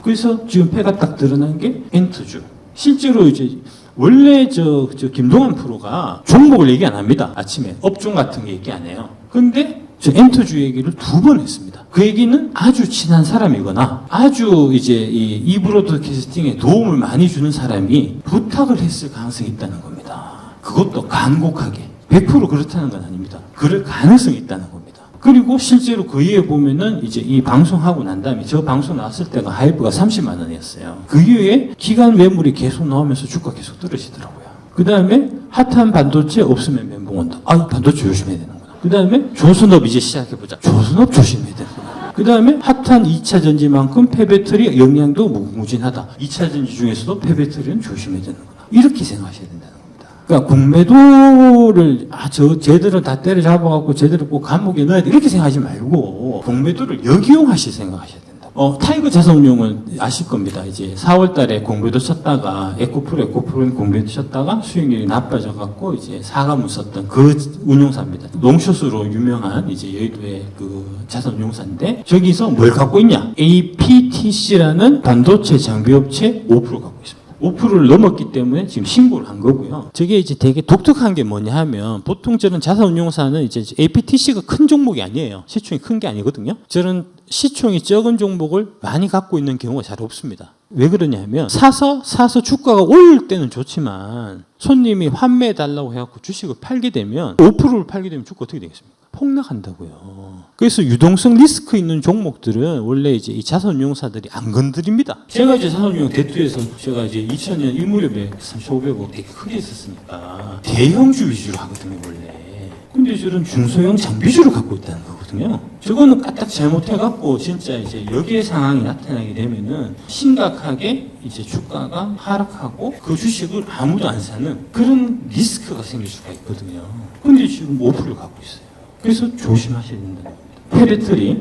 그래서 지금 패가 딱 드러난 게 엔터주. 실제로 이제 원래 저 김동완 프로가 종목을 얘기 안 합니다. 아침에 업종 같은 거 얘기 안 해요. 근데 저 엔터주 얘기를 2번 했습니다. 그 얘기는 아주 친한 사람이거나 아주 이제 이 브로드캐스팅에 도움을 많이 주는 사람이 부탁을 했을 가능성이 있다는 겁니다. 그것도 간곡하게 100% 그렇다는 건 아닙니다. 그럴 가능성이 있다는 겁니다. 그리고 실제로 그 이후에 보면은 이제 이 방송하고 난 다음에 저 방송 나왔을 때가 하이브가 30만 원이었어요. 그 이후에 기간 매물이 계속 나오면서 주가 계속 떨어지더라고요. 그 다음에 핫한 반도체 없으면 멘붕 온다. 아, 반도체 조심해야 되는구나. 그 다음에 조선업 이제 시작해보자. 조선업 조심해야 되는구나. 그 다음에 핫한 2차 전지만큼 폐배터리 영향도 무궁무진하다. 2차 전지 중에서도 폐배터리는 조심해야 되는구나. 이렇게 생각하셔야 된다는 겁니다. 그러니까 공매도를 쟤들은 다 때려잡아갖고 쟤들을 꼭 감옥에 넣어야 돼 이렇게 생각하지 말고 공매도를 역이용하실 생각하셔야 된다. 타이거 자산운용은 아실 겁니다. 이제 4월달에 공매도 쳤다가 에코프로는 공매도 쳤다가 수익률이 나빠져갖고 이제 사과문 썼던 그 운용사입니다. 롱숏으로 유명한 이제 여의도의 그 자산운용사인데 저기서 뭘 갖고 있냐? APTC라는 반도체 장비업체 5% 갖고 있습니다. 5%를 넘었기 때문에 지금 신고를 한 거고요. 저게 이제 되게 독특한 게 뭐냐 하면 보통 저런 자산운용사는 이제 APTC가 큰 종목이 아니에요. 시총이 큰 게 아니거든요. 저런 시총이 적은 종목을 많이 갖고 있는 경우가 잘 없습니다. 왜 그러냐 하면 사서 주가가 오를 때는 좋지만 손님이 환매해달라고 해갖고 주식을 팔게 되면 5%를 팔게 되면 주가 어떻게 되겠습니까? 폭락한다고요. 그래서 유동성 리스크 있는 종목들은 원래 이제 이 자산운용사들이 안 건드립니다. 제가 이제 자산운용 대투에서 제가 이제 2000년 1무렵에 3,500억 되게 크게 했었으니까 대형주 위주로 하거든요, 원래. 근데 저런 중소형 장비주를 갖고 있다는 거거든요. 저거는 까딱 잘못해갖고 진짜 이제 여기에 상황이 나타나게 되면은 심각하게 이제 주가가 하락하고 그 주식을 아무도 안 사는 그런 리스크가 생길 수가 있거든요. 근데 지금 5%를 갖고 있어요. 그래서 조심하셔야 된다는 겁니다.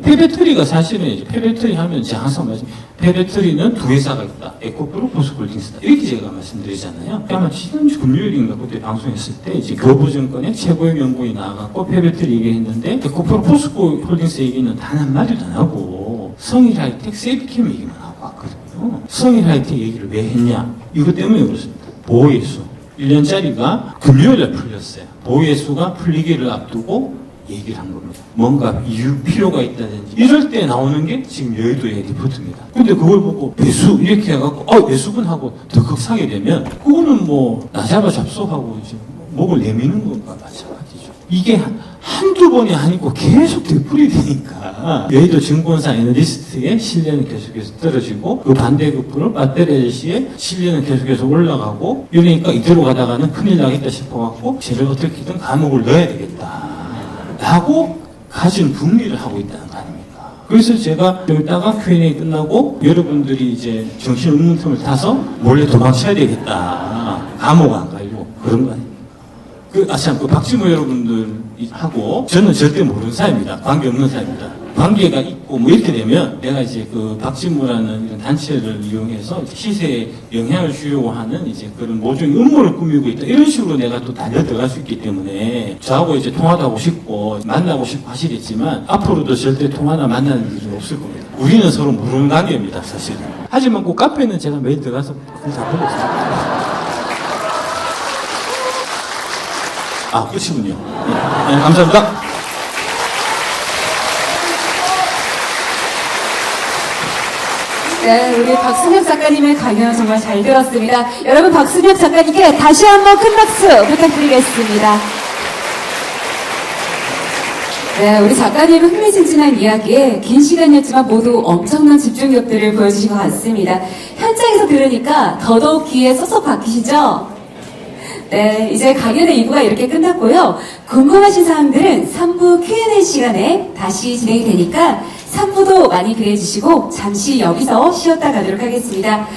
폐배터리가 사실은 이제 폐배터리 하면 제가 항상 폐배터리는 두 회사가 있다. 에코프로, 포스코홀딩스다. 이렇게 제가 말씀드리잖아요. 아마 지난주 금요일인가 그때 방송했을 때 이제 교보증권의 최고의 연구원이 나와갖고 폐배터리 얘기했는데 에코프로, 포스코홀딩스 얘기는 단 한마디도 안 하고 성일하이텍, 세비캠 얘기만 하고 왔거든요. 성일하이텍 얘기를 왜 했냐? 이것 때문에 그렇습니다. 보호예수. 1년짜리가 금요일에 풀렸어요. 보호예수가 풀리기를 앞두고 얘기를 한 겁니다. 뭔가 이유 필요가 있다든지 이럴 때 나오는 게 지금 여의도의 리포트입니다. 근데 그걸 보고 매수 이렇게 해갖고 매수분하고 덜컥 사게 되면 그거는 뭐 나잡아 잡수하고 이제 목을 내미는 것과 마찬가지죠. 이게 한두 번이 아니고 계속 되풀이 되니까 여의도 증권사 애널리스트의 신뢰는 계속해서 떨어지고 그 반대급부로 배터리 아저씨의 신뢰는 계속해서 올라가고 이러니까 이대로 가다가는 큰일 나겠다 싶어갖고 쟤를 어떻게든 감옥을 넣어야 되겠다 라고 가진 분리를 하고 있다는 거 아닙니까? 그래서 제가 좀 이따가 Q&A 끝나고 여러분들이 이제 정신없는 틈을 타서 몰래 도망쳐야 되겠다. 감옥 안 가려고 그런 거 아닙니까? 참, 박지모 여러분들하고 저는 절대 모르는 사이입니다. 관계없는 사이입니다. 관계가 있고 뭐 이렇게 되면 내가 이제 그 박진무라는 이런 단체를 이용해서 시세에 영향을 주려고 하는 이제 그런 모종의 음모를 꾸미고 있다. 이런 식으로 내가 또 달려 들어갈 수 있기 때문에 저하고 이제 통화도 하고 싶고 만나고 싶고 하시겠지만 앞으로도 절대 통화나 만나는 일은 없을 겁니다. 우리는 서로 모르는 관계입니다, 사실은. 하지만 그 카페는 제가 매일 들어가서 글 다 보고 있습니다. 끝이군요. 네, 감사합니다. 네, 우리 박순혁 작가님의 강연 정말 잘 들었습니다. 여러분, 박순혁 작가님께 다시 한번 큰 박수 부탁드리겠습니다. 네, 우리 작가님은 흥미진진한 이야기에 긴 시간이었지만 모두 엄청난 집중력들을 보여주신 것 같습니다. 현장에서 들으니까 더더욱 귀에 쏙쏙 박히시죠? 네, 이제 강연의 2부가 이렇게 끝났고요. 궁금하신 사항들은 3부 Q&A 시간에 다시 진행이 되니까 3부도 많이 기대해 주시고 잠시 여기서 쉬었다 가도록 하겠습니다.